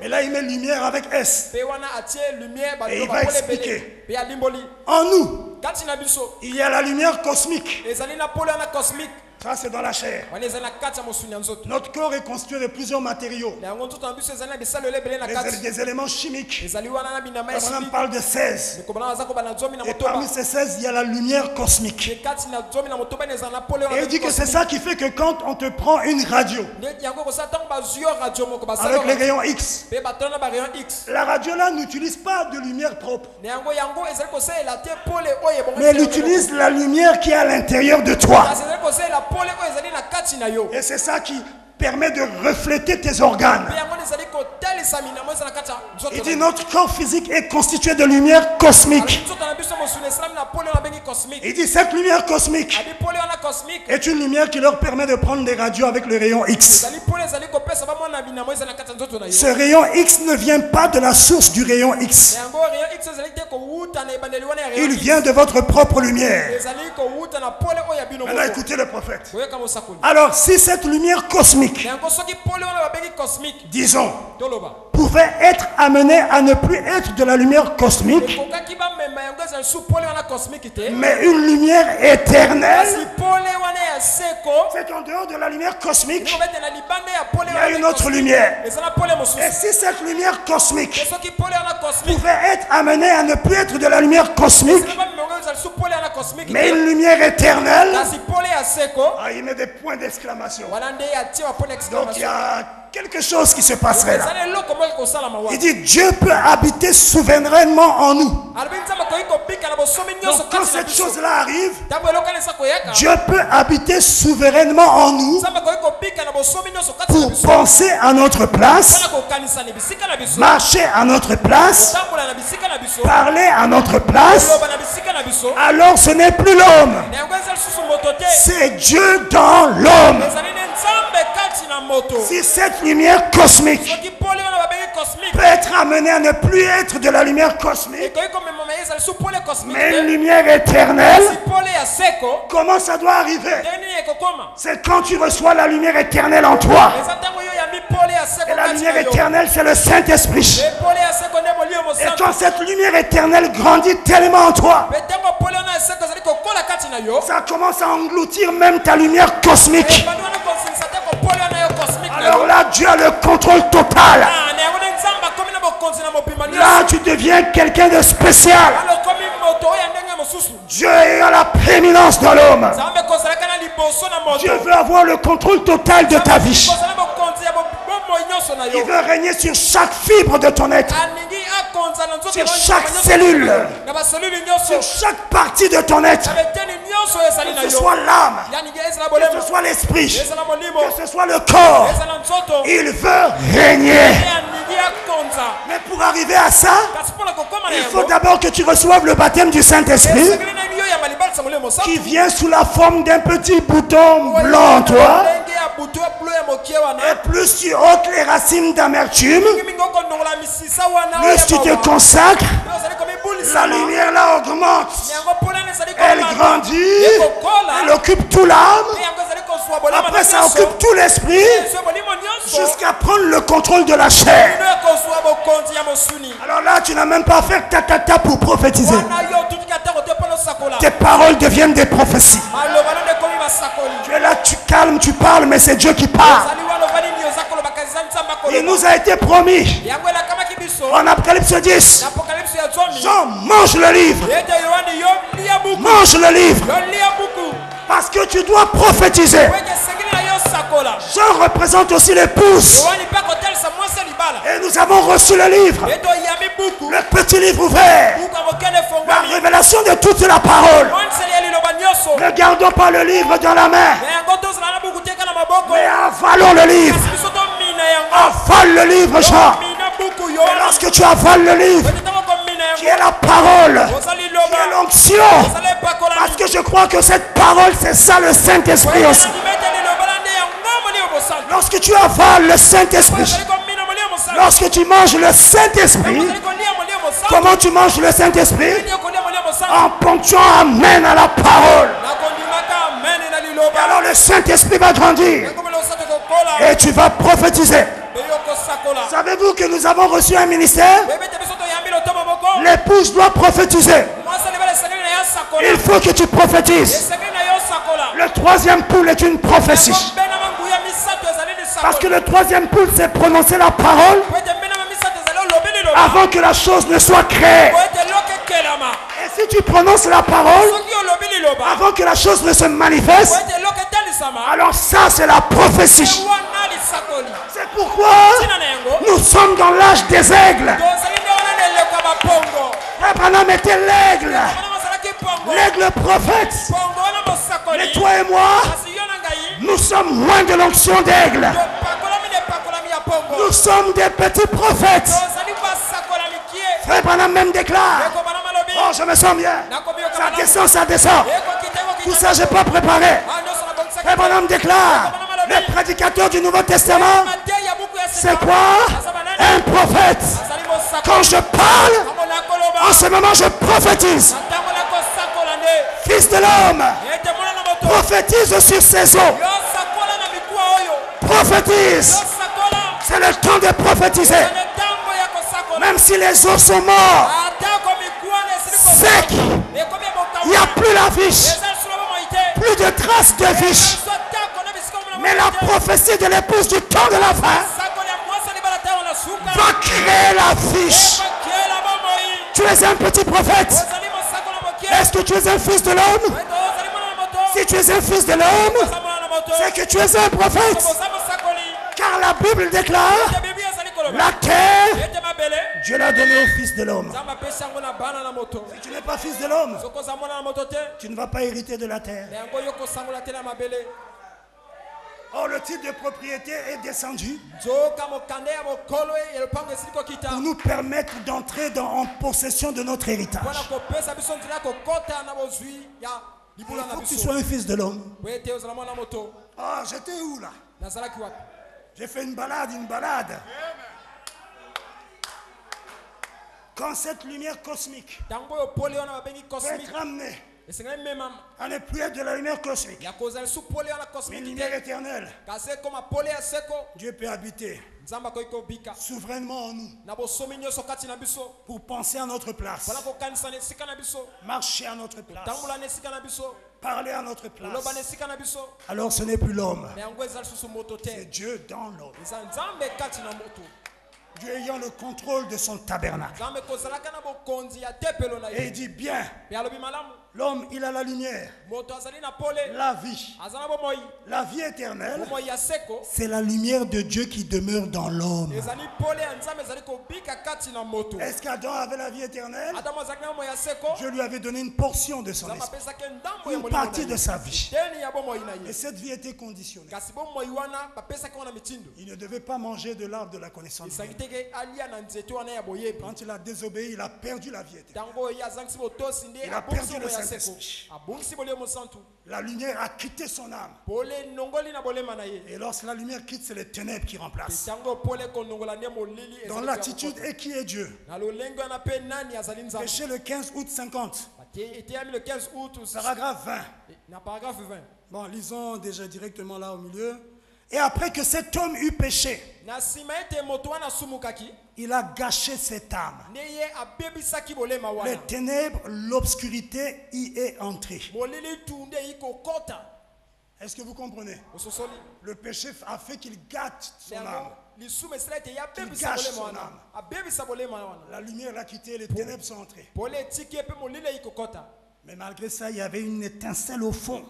Mais là, il met lumière avec S. Et il va expliquer. En nous, il y a la lumière cosmique. Ça, c'est dans la chair. Notre corps est constitué de plusieurs matériaux. Des éléments chimiques. On parle de 16. Et parmi ces 16, il y a la lumière cosmique. Et il dit que c'est ça qui fait que quand on te prend une radio, avec les rayons X, la radio là n'utilise pas de lumière propre. Mais elle utilise la lumière qui est à l'intérieur de toi. Et c'est ça qui permet de refléter tes organes. Il dit notre corps physique est constitué de lumière cosmique. Il dit cette lumière cosmique est une lumière qui leur permet de prendre des radios avec le rayon X. Ce rayon X ne vient pas de la source du rayon X. Il vient de votre propre lumière. Maintenant écoutez le prophète. Alors si cette lumière cosmique, disons, pouvait être amenée à ne plus être de la lumière cosmique, mais une lumière éternelle, c'est qu'en dehors de la lumière cosmique, il y a une autre lumière. Et si cette lumière cosmique pouvait être amenée à ne plus être de la lumière cosmique, mais une lumière éternelle, il met des points d'exclamation. Donc il y a quelque chose qui se passerait là. Il dit Dieu peut habiter souverainement en nous. Donc quand cette chose-là arrive, Dieu peut habiter souverainement en nous pour penser à notre place, marcher à notre place, parler à notre place. Alors ce n'est plus l'homme, c'est Dieu dans l'homme. Si cette lumière cosmique peut être amenée à ne plus être de la lumière cosmique, mais une lumière éternelle, comment ça doit arriver? C'est quand tu reçois la lumière éternelle en toi. Et la lumière éternelle, c'est le Saint-Esprit. Et quand cette lumière éternelle grandit tellement en toi, ça commence à engloutir même ta lumière cosmique. Alors là, Dieu a le contrôle total. Là, tu deviens quelqu'un de spécial. Dieu est à la prééminence dans l'homme. Dieu veut avoir le contrôle total de ta vie. Il veut régner sur chaque fibre de ton être, sur chaque cellule, sur chaque partie de ton être, que ce soit l'âme, que ce soit l'esprit, que ce soit le corps. Il veut régner. Mais pour arriver à ça, il faut d'abord que tu reçoives le baptême du Saint-Esprit qui vient sous la forme d'un petit bouton blanc en toi. Et plus tu ôtes les racines d'amertume, plus tu te consacres, la lumière là augmente. Elle grandit, elle occupe tout l'âme. Après, ça occupe tout l'esprit jusqu'à prendre le contrôle de la chair. Alors là, tu n'as même pas à faire ta pour prophétiser. Tes paroles deviennent des prophéties. Tu es là, tu calmes, tu parles, mais c'est Dieu qui parle. Il nous a été promis en Apocalypse 10. Jean, mange le livre. Mange le livre. Parce que tu dois prophétiser. Jean représente aussi l'épouse. Et nous avons reçu le livre. Le petit livre ouvert. La révélation de toute la parole. Ne gardons pas le livre dans la main. Mais avalons le livre. Avale le livre, Jean. Et lorsque tu avales le livre, qui est la parole, qui est l'onction, parce que je crois que cette parole, c'est ça le Saint-Esprit aussi. Lorsque tu avales le Saint-Esprit, lorsque tu manges le Saint-Esprit, comment tu manges le Saint-Esprit? En ponctuant amen à la parole. Et alors le Saint-Esprit va grandir. Et tu vas prophétiser. Savez-vous que nous avons reçu un ministère? L'épouse doit prophétiser. Il faut que tu prophétises. Le troisième poule est une prophétie. Parce que le troisième poule, c'est prononcer la parole avant que la chose ne soit créée. Et si tu prononces la parole avant que la chose ne se manifeste, alors ça c'est la prophétie. C'est pourquoi nous sommes dans l'âge des aigles. Abraham était l'aigle. L'aigle prophète. Mais toi et moi, nous sommes loin de l'onction d'aigle. Nous sommes des petits prophètes. Frère Branham même déclare: oh, je me sens bien. Ça descend, ça descend. Tout ça, je n'ai pas préparé. Frère Branham déclare: le prédicateur du Nouveau Testament, c'est quoi? Un prophète. Quand je parle, en ce moment, je prophétise. Fils de l'homme, prophétise sur ces eaux. Prophétise. C'est le temps de prophétiser. Même si les eaux sont morts, secs, il n'y a plus la vie, plus de traces de vie. Mais la prophétie de l'épouse du temps de la fin va créer la vie. Tu es un petit prophète. Est-ce que tu es un fils de l'homme? Si tu es un fils de l'homme, c'est que tu es un prophète. Car la Bible déclare: la terre, Dieu l'a donnée au fils de l'homme. Si tu n'es pas fils de l'homme, tu ne vas pas hériter de la terre. Or, le titre de propriété est descendu pour nous permettre d'entrer en possession de notre héritage. Il faut que tu sois un fils de l'homme. Ah, j'étais où là? J'ai fait une balade. Quand cette lumière cosmique peut être amenée à ne plus être de la lumière cosmique, mais une lumière éternelle, Dieu peut habiter souverainement en nous pour penser à notre place, marcher à notre place, parler à notre place. Alors ce n'est plus l'homme, c'est Dieu dans l'homme. Dieu ayant le contrôle de son tabernacle. Et il dit bien, l'homme il a la lumière, la vie éternelle, c'est la lumière de Dieu qui demeure dans l'homme. Est-ce qu'Adam avait la vie éternelle? Dieu lui avait donné une portion de son esprit, une partie de sa vie. Et cette vie était conditionnée. Il ne devait pas manger de l'arbre de la connaissance de Dieu. Quand il a désobéi, il a perdu la vie éternelle. Il a perdu le Saint-Esprit. La lumière a quitté son âme. Et lorsque la lumière quitte, c'est les ténèbres qui remplacent. Dans l'attitude, et qui est Dieu? Péché le 15 août 50. Paragraphe 20. Bon, lisons déjà directement là au milieu. Et après que cet homme eut péché, il a gâché cette âme. Les ténèbres, l'obscurité y est entrée. Est-ce que vous comprenez? Le péché a fait qu'il gâte son âme. Il gâche son âme. La lumière l'a quitté, les ténèbres sont entrées. Mais malgré ça, il y avait une étincelle au fond.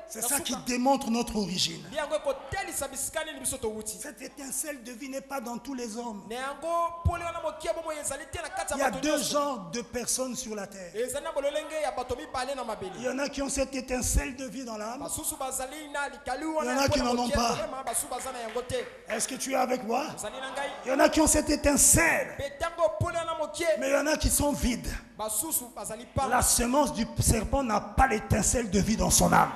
C'est ça qui démontre notre origine. Cette étincelle de vie n'est pas dans tous les hommes. Il y a deux genres de personnes sur la terre. Il y en a qui ont cette étincelle de vie dans l'âme. Il y en a qui n'en ont pas. Est-ce que tu es avec moi? Il y en a qui ont cette étincelle. Mais il y en a qui sont vides. La semence du serpent n'a pas l'étincelle de vie dans son âme.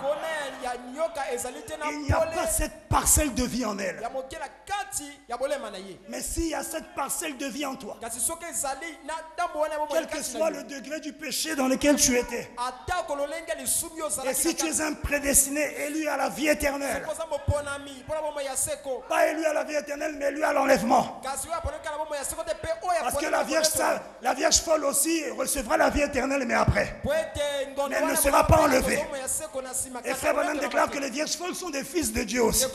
Il n'y a pas cette parcelle de vie en elle. Mais s'il y a cette parcelle de vie en toi, quel que soit le degré du péché dans lequel tu étais, et si tu es un prédestiné élu à la vie éternelle, pas élu à la vie éternelle mais élu à l'enlèvement, parce que la vierge folle aussi recevra la vie éternelle mais après, mais elle ne sera pas enlevée. Et Frère Branham déclare que les vierges folles sont des fils de Dieu aussi.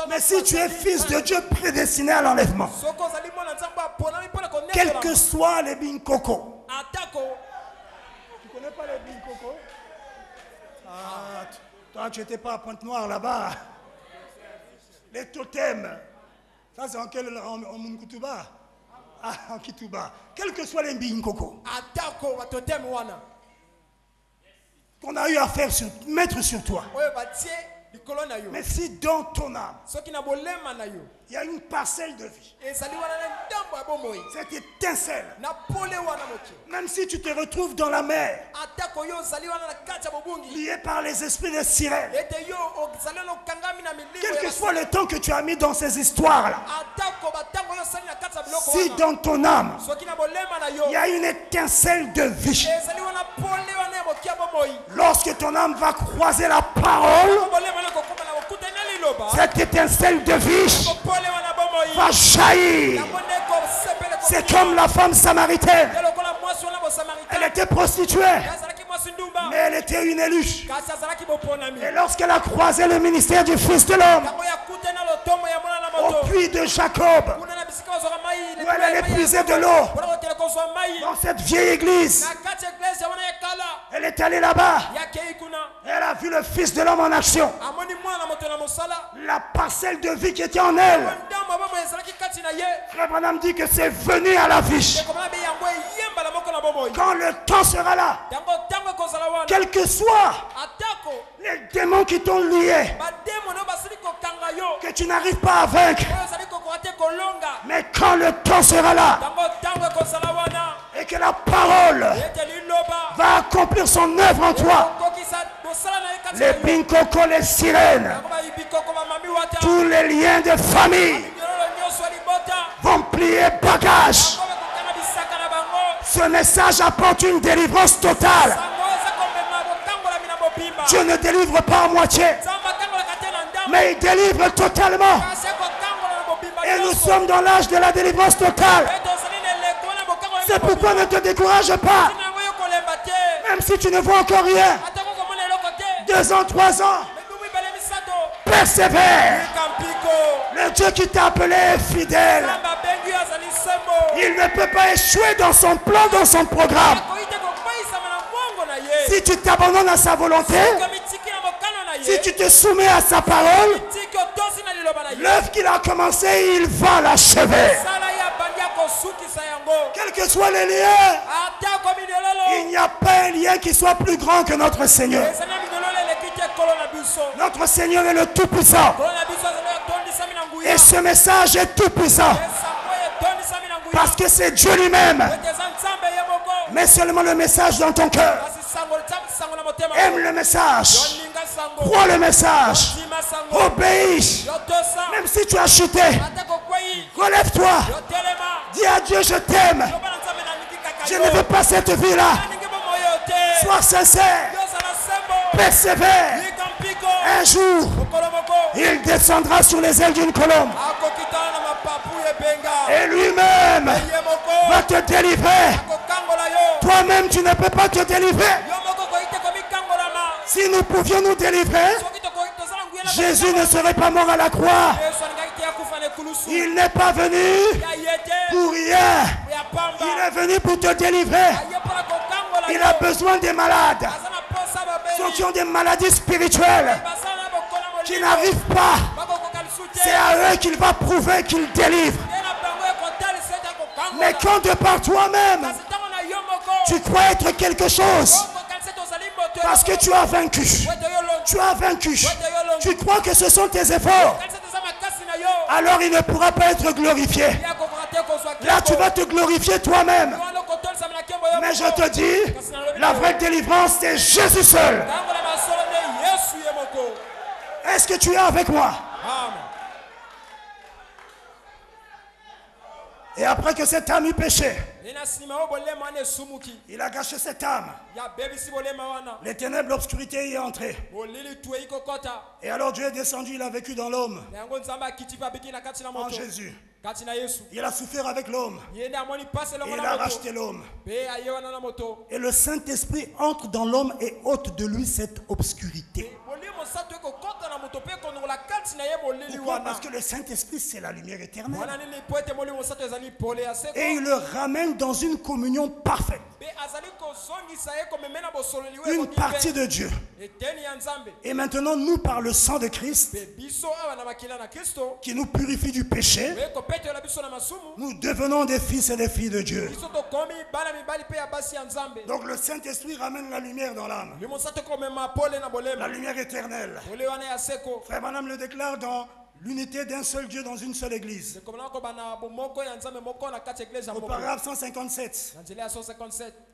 Mais si tu es fils de Dieu prédestiné à l'enlèvement, quels que soient les binkoko, tu connais pas les binkoko? Ah, toi tu n'étais pas à Pointe-Noire là-bas. Les totems, ça c'est en Munkutuba. Ah, en Kituba. Quels que soient les binkoko qu'on a eu à faire mettre sur toi. Mais si dans ton âme, il y a une parcelle de vie, cette étincelle, même si tu te retrouves dans la mer, lié par les esprits des sirènes, quel que soit le temps que tu as mis dans ces histoires-là, si dans ton âme, il y a une étincelle de vie, lorsque ton âme va croiser la parole, cette étincelle de vie va jaillir. C'est comme la femme samaritaine. Elle était prostituée, mais elle était une élue. Et lorsqu'elle a croisé le ministère du Fils de l'homme au puits de Jacob, où elle allait puiser de l'eau dans cette vieille église, elle est allée là-bas. Elle a vu le Fils de l'homme en action. La parcelle de vie qui était en elle. Frère Branham dit que c'est venu à la vie. Quand le temps sera là, quels que soient les démons qui t'ont lié, que tu n'arrives pas à vaincre, mais quand le temps sera là, et que la parole va accomplir son œuvre en toi, les binkoko, les sirènes, tous les liens de famille vont plier bagage. Ce message apporte une délivrance totale. Dieu ne délivre pas à moitié, mais il délivre totalement. Et nous sommes dans l'âge de la délivrance totale. C'est pourquoi ne te décourage pas. Même si tu ne vois encore rien, 2 ans, 3 ans, persévère. Le Dieu qui t'a appelé est fidèle. Il ne peut pas échouer dans son plan, dans son programme. Si tu t'abandonnes à sa volonté, si tu te soumets à sa parole, l'œuvre qu'il a commencé, il va l'achever. Quels que soient les liens, il n'y a pas un lien qui soit plus grand que notre Seigneur. Notre Seigneur est le Tout-Puissant. Et ce message est tout-puissant. Parce que c'est Dieu lui-même. Mets seulement le message dans ton cœur. Aime le message. Crois le message. Obéis. Même si tu as chuté, relève-toi. Dis à Dieu, je t'aime. Je ne veux pas cette vie-là. Sois sincère. Persévère. Un jour, il descendra sur les ailes d'une colombe. Et lui-même va te délivrer. Toi-même, tu ne peux pas te délivrer. Si nous pouvions nous délivrer, Jésus ne serait pas mort à la croix. Il n'est pas venu pour rien. Il est venu pour te délivrer. Il a besoin des malades. Ceux qui ont des maladies spirituelles, qui n'arrivent pas, c'est à eux qu'il va prouver qu'il délivre. Mais quand de par toi-même, tu crois être quelque chose, parce que tu as vaincu. Tu as vaincu. Tu crois que ce sont tes efforts. Alors il ne pourra pas être glorifié. Là, tu vas te glorifier toi-même. Mais je te dis, la vraie délivrance, c'est Jésus seul. Est-ce que tu es avec moi? Et après que cette âme eut péché, il a gâché cette âme. Les ténèbres, l'obscurité y est entrée. Et alors Dieu est descendu, il a vécu dans l'homme. En Jésus. Il a souffert avec l'homme. Il a racheté l'homme. Et le Saint-Esprit entre dans l'homme et ôte de lui cette obscurité. Pourquoi? Parce que le Saint-Esprit, c'est la lumière éternelle. Et il le ramène dans une communion parfaite. Une partie de Dieu. Et maintenant, nous, par le sang de Christ, qui nous purifie du péché, nous devenons des fils et des filles de Dieu. Donc le Saint-Esprit ramène la lumière dans l'âme. La lumière éternelle. Frère Branham le déclare dans l'unité d'un seul Dieu dans une seule église. Au paragraphe 157.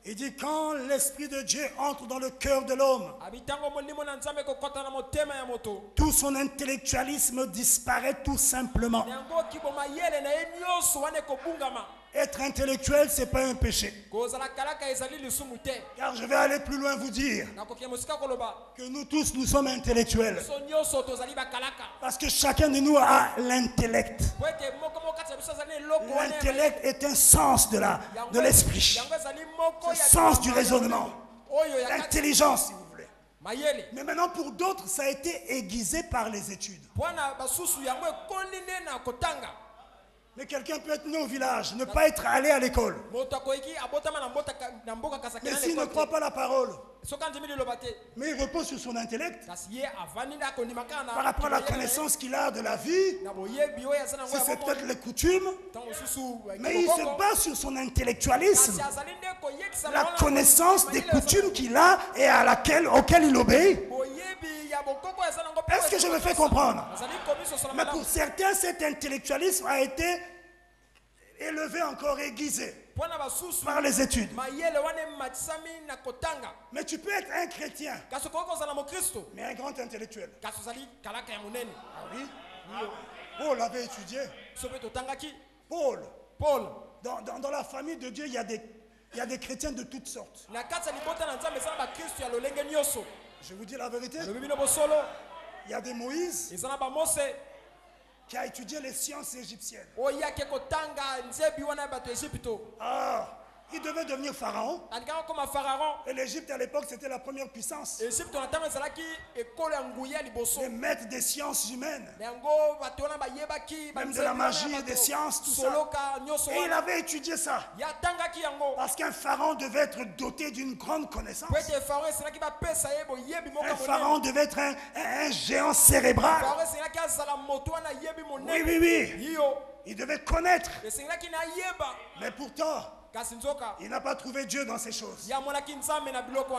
Il dit quand l'Esprit de Dieu entre dans le cœur de l'homme, tout son intellectualisme disparaît tout simplement. Être intellectuel, ce n'est pas un péché. Car je vais aller plus loin vous dire que nous tous, nous sommes intellectuels. Parce que chacun de nous a l'intellect. L'intellect est un sens de l'esprit. Un sens du raisonnement. L'intelligence, si vous voulez. Mais maintenant, pour d'autres, ça a été aiguisé par les études. Mais quelqu'un peut être né au village, ne pas être allé à l'école. Mais s'il ne croit pas la parole, mais il repose sur son intellect. Par rapport à la connaissance qu'il a de la vie, c'est peut-être les coutumes, mais il se base sur son intellectualisme. La connaissance des coutumes qu'il a et auquel il obéit. Est-ce que je me fais comprendre? Mais pour certains, cet intellectualisme a été élevé encore, aiguisé par les études. Mais tu peux être un chrétien, mais un grand intellectuel. Ah oui? Paul avait étudié. Paul. Dans la famille de Dieu, il y a des chrétiens de toutes sortes. Je vous dis la vérité. Il y a des Moïse qui a étudié les sciences égyptiennes. Ah, il devait devenir pharaon. Et l'Égypte à l'époque c'était la première puissance. Les maîtres des sciences humaines. Même de la magie et des sciences, tout ça. Et il avait étudié ça. Parce qu'un pharaon devait être doté d'une grande connaissance. Un pharaon devait être un géant cérébral. Oui. Il devait connaître. Mais pourtant, il n'a pas trouvé Dieu dans ces choses.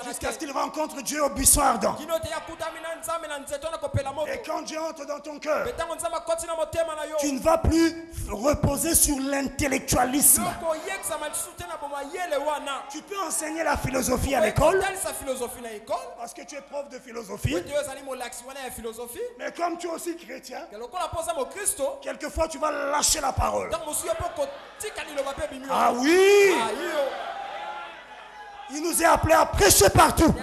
Jusqu'à ce qu'il rencontre Dieu au buisson ardent. Et quand Dieu entre dans ton cœur, tu ne vas plus reposer sur l'intellectualisme. Tu peux enseigner la philosophie à l'école, parce que tu es prof de philosophie. Mais comme tu es aussi chrétien, quelquefois tu vas lâcher la parole. Ah oui! Il nous est appelé à prêcher partout.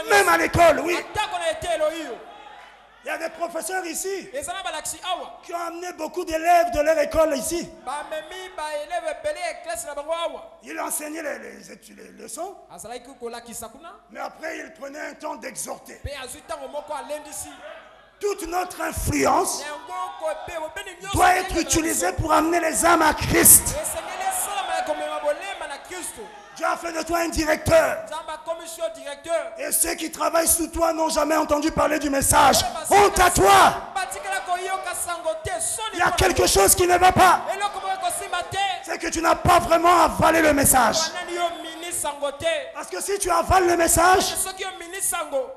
Même à l'école, oui. Il y a des professeurs ici qui ont amené beaucoup d'élèves de leur école ici. Ils enseignaient les leçons, mais après ils prenaient un temps d'exhorter. Toute notre influence doit être utilisée pour amener les âmes à Christ. Dieu a fait de toi un directeur. Et ceux qui travaillent sous toi n'ont jamais entendu parler du message. Honte à toi! Il y a quelque chose qui ne va pas. C'est que tu n'as pas vraiment avalé le message. Parce que si tu avales le message,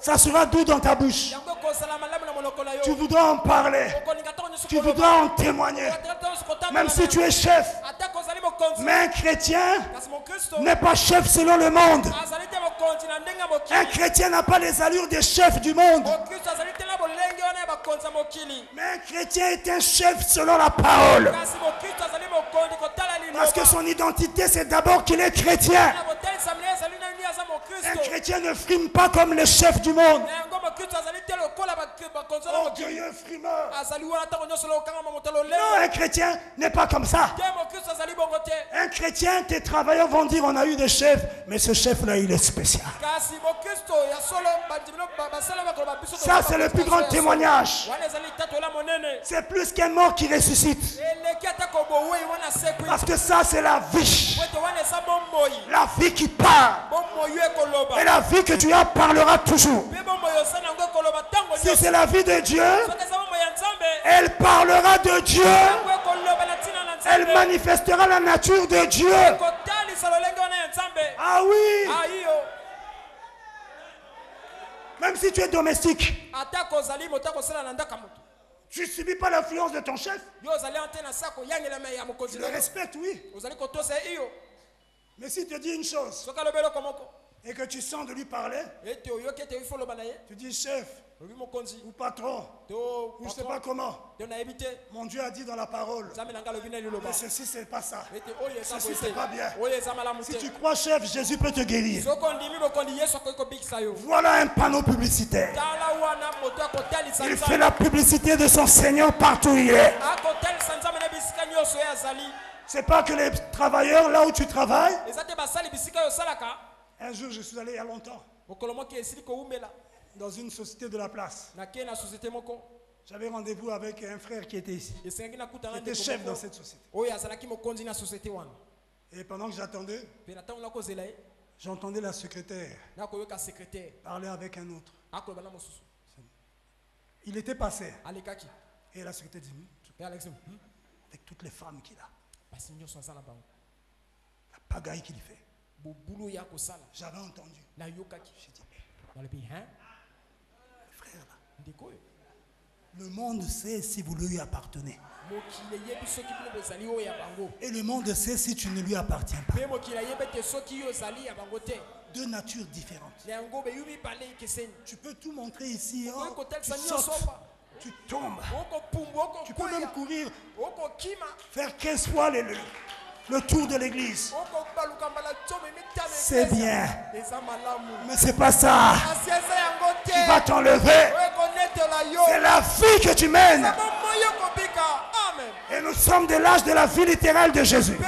ça sera doux dans ta bouche. Tu voudras en parler. Tu voudras en témoigner. Même si tu es chef. Mais un chrétien n'est pas chef selon le monde. Un chrétien n'a pas les allures des chefs du monde. Mais un chrétien est un chef selon la parole. Parce que son identité, c'est d'abord qu'il est chrétien. Un chrétien ne frime pas comme les chefs du monde. Orgueilleux frimeur. Non, un chrétien n'est pas comme ça. Un chrétien, tes travailleurs vont dire on a eu des chefs, mais ce chef-là, il est spécial. Ça, c'est le plus grand témoignage. C'est plus qu'un mort qui ressuscite. Parce que ça, c'est la vie. La vie qui part. Et la vie que tu as parlera toujours. Si c'est la vie de Dieu, elle parlera de Dieu. Elle manifestera la nature de Dieu. Ah oui. Même si tu es domestique, tu ne subis pas l'influence de ton chef. Tu le respectes, oui. Mais si tu dis une chose et que tu sens de lui parler, tu dis chef ou patron ou je ne sais pas comment. Mon Dieu a dit dans la parole, mais ceci c'est pas ça, ceci c'est pas bien. Si tu crois chef, Jésus peut te guérir. Voilà un panneau publicitaire. Il fait la publicité de son Seigneur partout où il est. C'est pas que les travailleurs là où tu travailles. Un jour je suis allé il y a longtemps dans une société de la place. J'avais rendez-vous avec un frère qui était ici. Il était chef dans cette société. Et pendant que j'attendais, j'entendais la secrétaire parler avec un autre. Il était passé. Et la secrétaire dit, avec toutes les femmes qu'il a, la pagaille qu'il fait. J'avais entendu. J'ai dit, frère là, le monde sait si vous lui appartenez. Et le monde sait si tu ne lui appartiens pas. Deux natures différentes. Tu peux tout montrer ici. Oh, tu sautes, tu tombes. Tu peux même courir, faire 15 fois le tour de l'église. C'est bien. Mais c'est pas ça. Tu vas t'enlever. C'est la vie que tu mènes. Et nous sommes de l'âge de la vie littérale de Jésus.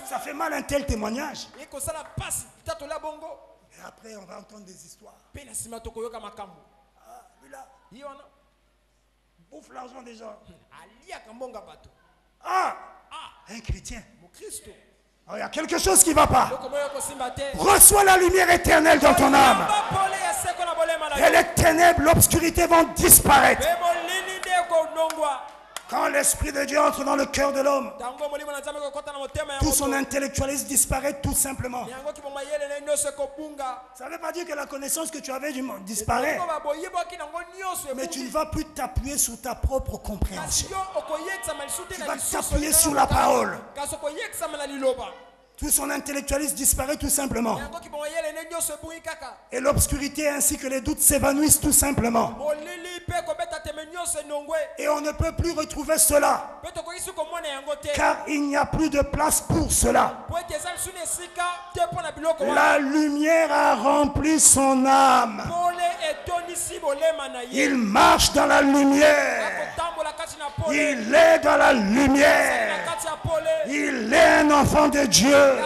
Ça fait mal un tel témoignage. Et après on va entendre des histoires. Ah, lui là, bouffe l'argent des gens. Ah, un chrétien. Oh, il y a quelque chose qui ne va pas. Reçois la lumière éternelle dans ton âme. Et les ténèbres, l'obscurité vont disparaître. Quand l'Esprit de Dieu entre dans le cœur de l'homme, tout son intellectualisme disparaît tout simplement. Ça ne veut pas dire que la connaissance que tu avais du monde disparaît. Mais tu ne vas plus t'appuyer sur ta propre compréhension. Tu vas t'appuyer sur la parole. Tout son intellectualisme disparaît tout simplement. Et l'obscurité ainsi que les doutes s'évanouissent tout simplement. Et on ne peut plus retrouver cela. Car il n'y a plus de place pour cela. La lumière a rempli son âme. Il marche dans la lumière. Il est dans la lumière. Il est un enfant de Dieu.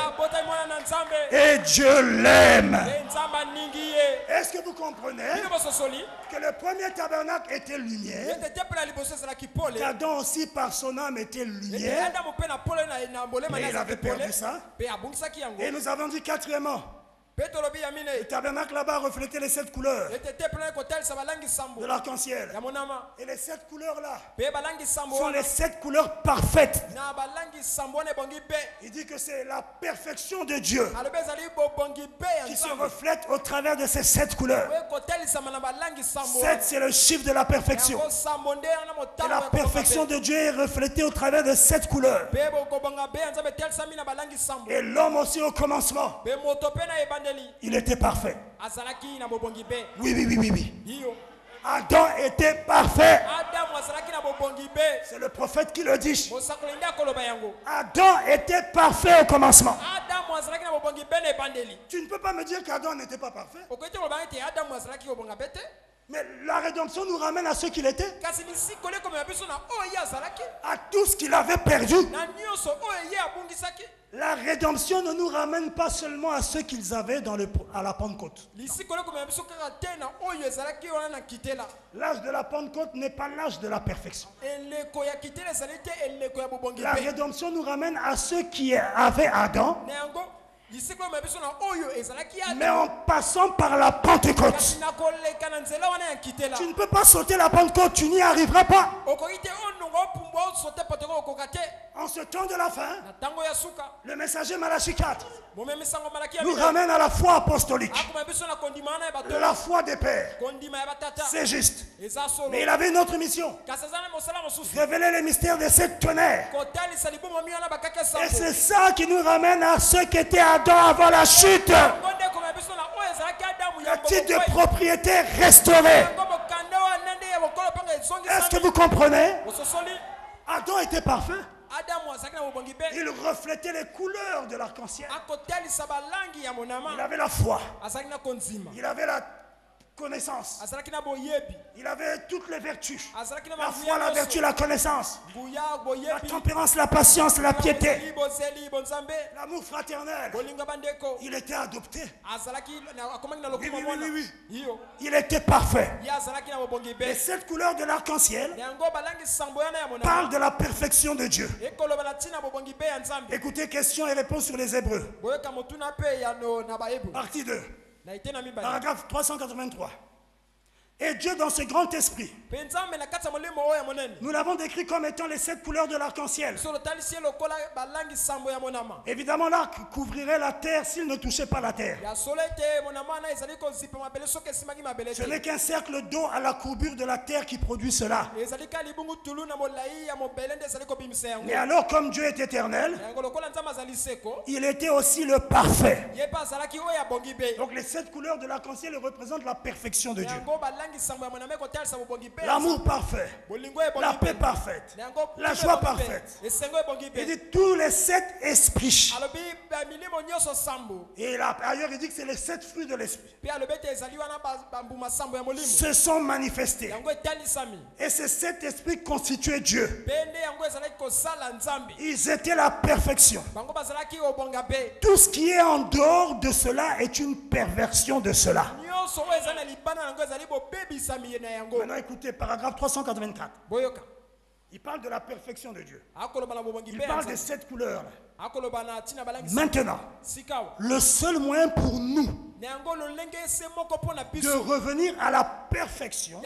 Et Dieu l'aime. Est-ce que vous comprenez que le premier tabernacle était lumière? Qu'Adam aussi par son âme était lumière. Mais il avait perdu ça. Et nous avons dit quatrièmement, le tabernacle là-bas reflétait les 7 couleurs de l'arc-en-ciel. Et les 7 couleurs là sont les 7 couleurs parfaites. Il dit que c'est la perfection de Dieu qui se reflète au travers de ces 7 couleurs. 7, c'est le chiffre de la perfection. Et la perfection de Dieu est reflétée au travers de 7 couleurs. Et l'homme aussi au commencement, il était parfait. Oui. Adam était parfait. C'est le prophète qui le dit. Adam était parfait au commencement. Tu ne peux pas me dire qu'Adam n'était pas parfait. Mais la rédemption nous ramène à ce qu'il était. À tout ce qu'il avait perdu. La rédemption ne nous ramène pas seulement à ce qu'ils avaient à la Pentecôte. L'âge de la Pentecôte n'est pas l'âge de la perfection. La rédemption nous ramène à ceux qui avaient Adam, mais en passant par la Pentecôte. Tu ne peux pas sauter la Pentecôte, tu n'y arriveras pas. En ce temps de la fin, le messager Malachie 4 nous ramène à la foi apostolique, la foi des pères. C'est juste. Mais il avait une autre mission: révéler les mystères de cette tonnerre. Et c'est ça qui nous ramène à ceux qui étaient Adam avant la chute. Le titre de propriété restauré. Est-ce que vous comprenez? Adam était parfait. Il reflétait les couleurs de l'arc-en-ciel. Il avait la foi. Il avait la connaissance. Il avait toutes les vertus. La foi, la vertu, la connaissance. La tempérance, la patience, la piété. L'amour fraternel. Il était adopté. Oui. Il était parfait. Et cette couleur de l'arc-en-ciel parle de la perfection de Dieu. Écoutez, questions et réponses sur les Hébreux. Partie 2. Paragraphe 383. Et Dieu dans ce grand esprit, nous l'avons décrit comme étant les 7 couleurs de l'arc-en-ciel. Évidemment, l'arc couvrirait la terre s'il ne touchait pas la terre. Ce n'est qu'un cercle d'eau à la courbure de la terre qui produit cela. Mais alors, comme Dieu est éternel, il était aussi le parfait. Donc les 7 couleurs de l'arc-en-ciel représentent la perfection de Dieu. L'amour parfait, la paix parfaite, la joie parfaite. Il dit tous les 7 esprits. Et là, ailleurs, il dit que c'est les 7 fruits de l'esprit se sont manifestés. Et ces 7 esprits constituaient Dieu. Ils étaient la perfection. Tout ce qui est en dehors de cela est une perversion de cela. Maintenant écoutez, paragraphe 384. Il parle de la perfection de Dieu. Il parle des 7 couleurs. Maintenant, le seul moyen pour nous de revenir à la perfection,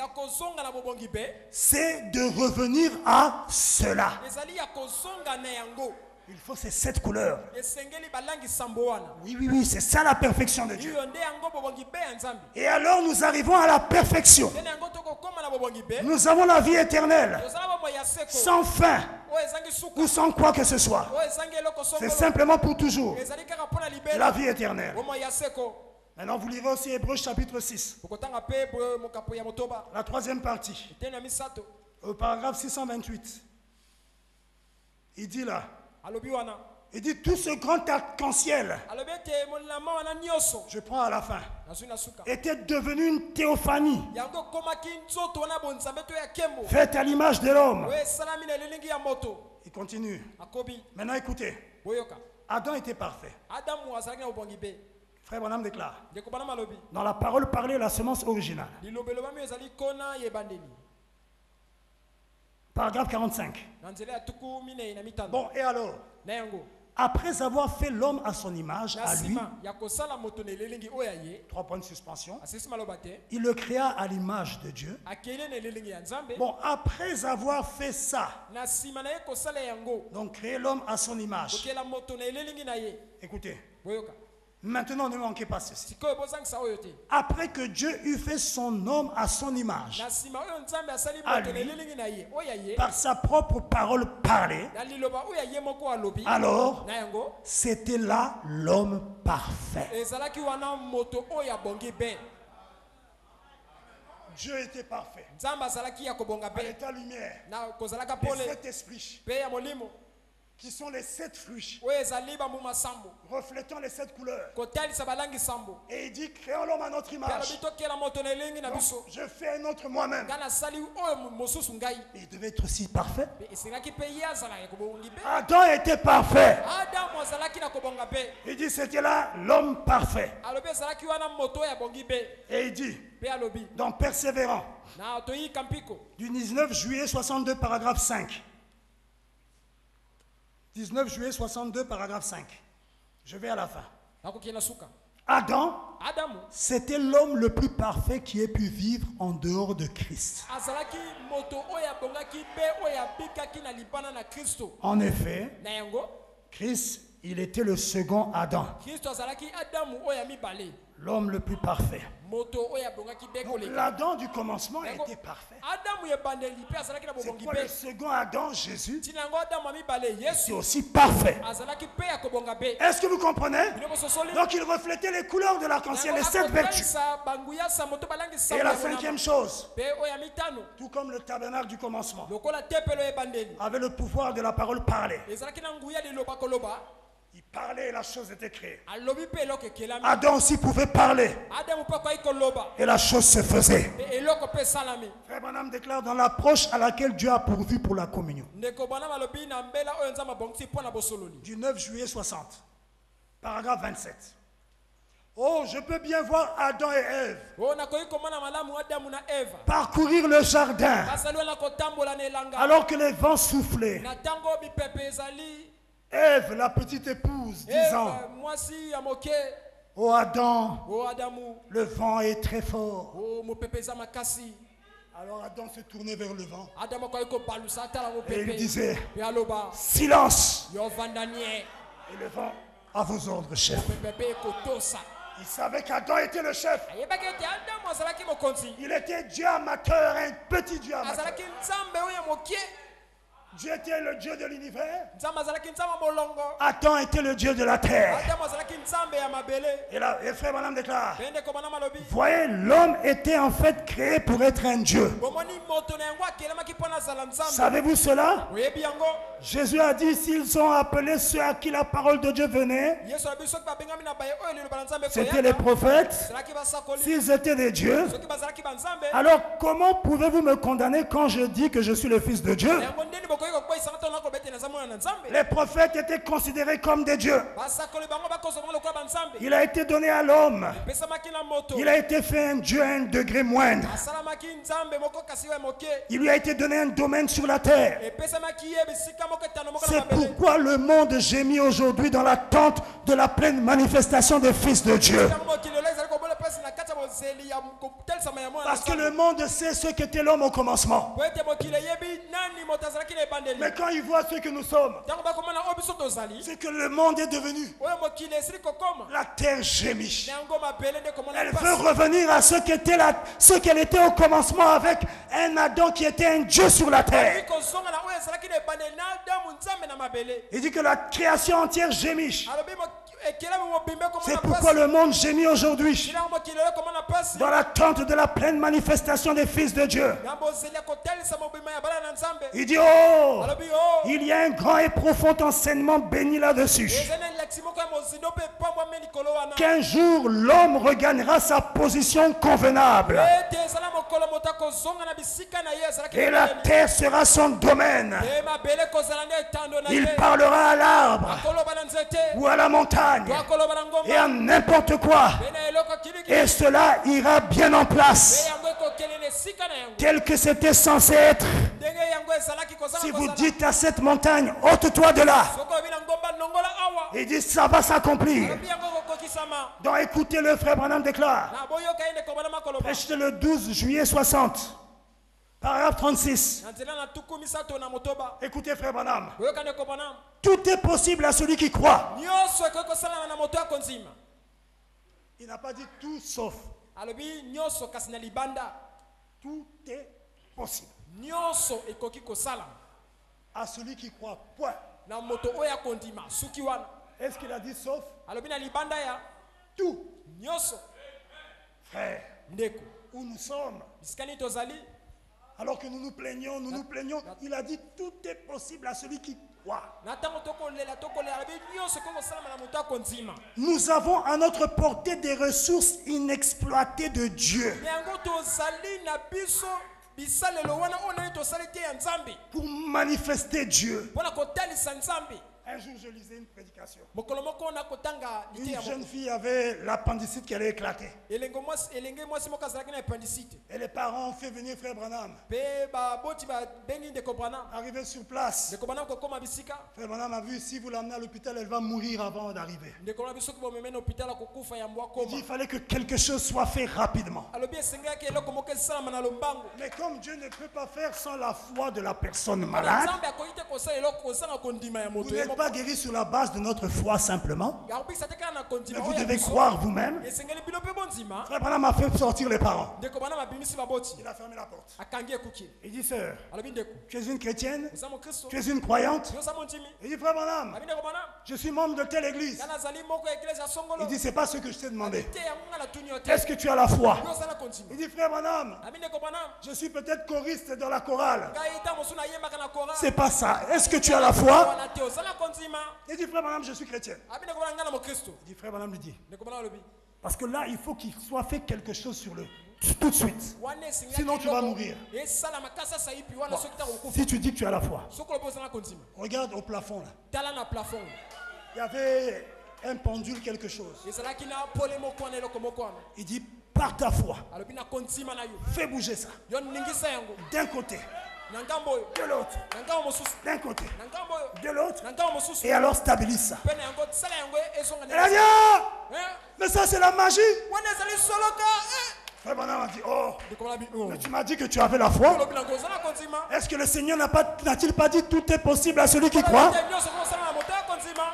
c'est de revenir à cela. Il faut ces 7 couleurs. Oui, oui, oui, c'est ça la perfection de Dieu. Et alors nous arrivons à la perfection. Nous avons la vie éternelle, sans fin, ou sans quoi que ce soit. C'est simplement pour toujours. La vie éternelle. Maintenant, vous lirez aussi Hébreux chapitre 6. La 3e partie. Au paragraphe 628. Il dit là. Il dit tout ce grand arc-en-ciel, je prends à la fin, était devenu une théophanie, faite à l'image de l'homme. Il continue. Maintenant écoutez, Adam était parfait. Frère Branham déclare, dans la parole parlée, la semence originale. Paragraphe 45. Bon, et alors, après avoir fait l'homme à son image, à lui, 3 points de suspension, il le créa à l'image de Dieu. Bon, après avoir fait ça, donc créer l'homme à son image, écoutez, maintenant ne manquez pas ceci. Après que Dieu eut fait son homme à son image, à lui, par sa propre parole parlée, alors c'était là l'homme parfait. Dieu était parfait. À l'état lumière, les 7 esprits, qui sont les 7 fruits, reflétant les 7 couleurs. Et il dit, créons l'homme à notre image. Donc, je fais un autre moi-même. Il devait être aussi parfait. Adam était parfait. Il dit, c'était là l'homme parfait. Et il dit, donc persévérant, du 19 juillet 62, paragraphe 5. 19 juillet 62, paragraphe 5. Je vais à la fin. Adam, c'était l'homme le plus parfait qui ait pu vivre en dehors de Christ. En effet, Christ, il était le second Adam. L'homme le plus parfait. Donc l'Adam du commencement était parfait. C'est quoi le second Adam, Jésus? C'est aussi parfait. Est-ce que vous comprenez? Donc il reflétait les couleurs de l'arc-en-ciel, les 7 vertus. Et la 5e chose, tout comme le tabernacle du commencement, avait le pouvoir de la parole parlée. Il parlait et la chose était créée. Adam aussi pouvait parler. Et la chose se faisait. Frère Branham déclare dans l'approche à laquelle Dieu a pourvu pour la communion. Du 9 juillet 60. Paragraphe 27. Oh, je peux bien voir Adam et Ève parcourir le jardin alors que les vents soufflaient. Ève, la petite épouse, disant, oh Adam, le vent est très fort. Alors Adam se tournait vers le vent et il disait, silence. Et le vent, à vos ordres, chef. Il savait qu'Adam était le chef. Il était Dieu amateur, un petit Dieu amateur. Dieu était le Dieu de l'univers. Adam était le Dieu de la terre. Et là, et frère Branham déclare, voyez, l'homme était en fait créé pour être un Dieu. Savez-vous cela? Jésus a dit, s'ils ont appelé ceux à qui la parole de Dieu venait, c'était les prophètes. S'ils étaient des dieux, alors comment pouvez-vous me condamner quand je dis que je suis le fils de Dieu? Les prophètes étaient considérés comme des dieux. Il a été donné à l'homme. Il a été fait un Dieu à un degré moindre. Il lui a été donné un domaine sur la terre. C'est pourquoi le monde gémit aujourd'hui dans l'attente de la pleine manifestation des fils de Dieu. Parce que le monde sait ce qu'était l'homme au commencement. Mais quand il voit ce que nous sommes, c'est que le monde est devenu, la terre gémit. Elle veut revenir à ce qu'elle était au commencement, avec un Adam qui était un Dieu sur la terre. Il dit que la création entière gémit. C'est pourquoi le monde gémit aujourd'hui, dans l'attente de la pleine manifestation des fils de Dieu. Il dit, oh, il y a un grand et profond enseignement béni là-dessus. Qu'un jour l'homme regagnera sa position convenable. Et la terre sera son domaine. Il parlera à l'arbre ou à la montagne et à n'importe quoi. Et cela ira bien en place, tel que c'était censé être. Si vous dites à cette montagne, ôte-toi de là, il dit, ça va s'accomplir. Donc écoutez, le frère Branham déclare, prêché le 12 juillet 60, paragraphe 36. Écoutez, frère Branham, tout est possible à celui qui croit. Il n'a pas dit tout sauf. Tout est possible à celui qui croit. Point. Est-ce qu'il a dit sauf? Tout. Frère, où nous sommes, alors que nous nous plaignons, il a dit tout est possible à celui qui croit. Nous avons à notre portée des ressources inexploitées de Dieu pour manifester Dieu. Un jour, je lisais une prédication. Une jeune fille avait l'appendicite qui allait éclater. Et les parents ont fait venir frère Branham. Arrivé sur place, frère Branham a vu, si vous l'amenez à l'hôpital, elle va mourir avant d'arriver. Il dit, il fallait que quelque chose soit fait rapidement. Mais comme Dieu ne peut pas faire sans la foi de la personne malade, vous n'êtes pas guéri sur la base de notre foi simplement. Mais vous devez croire vous-même. Frère Branham a fait sortir les parents. Il a fermé la porte. Il dit, sœur, tu es une chrétienne? Tu es une croyante? Il dit, frère Branham, je suis membre de telle église. Il dit, c'est pas ce que je t'ai demandé. Est-ce que tu as la foi? Il dit, frère Branham, je suis peut-être choriste dans la chorale. C'est pas ça. Est-ce que tu as la foi? Il dit, frère Branham, je suis chrétien. Il dit, frère Branham lui dit, parce que là, il faut qu'il soit fait quelque chose sur le tout de suite. Sinon, tu vas mourir. Bon, si tu dis que tu as la foi, regarde au plafond là. Il y avait un pendule, quelque chose. Il dit, par ta foi, fais bouger ça. D'un côté, de l'autre, d'un côté, de l'autre, et alors stabilise ça. Elle a dit, ah, mais ça c'est la magie. Frère Branham a dit, oh, mais tu m'as dit que tu avais la foi. Est-ce que le Seigneur n'a-t-il pas dit tout est possible à celui qui croit?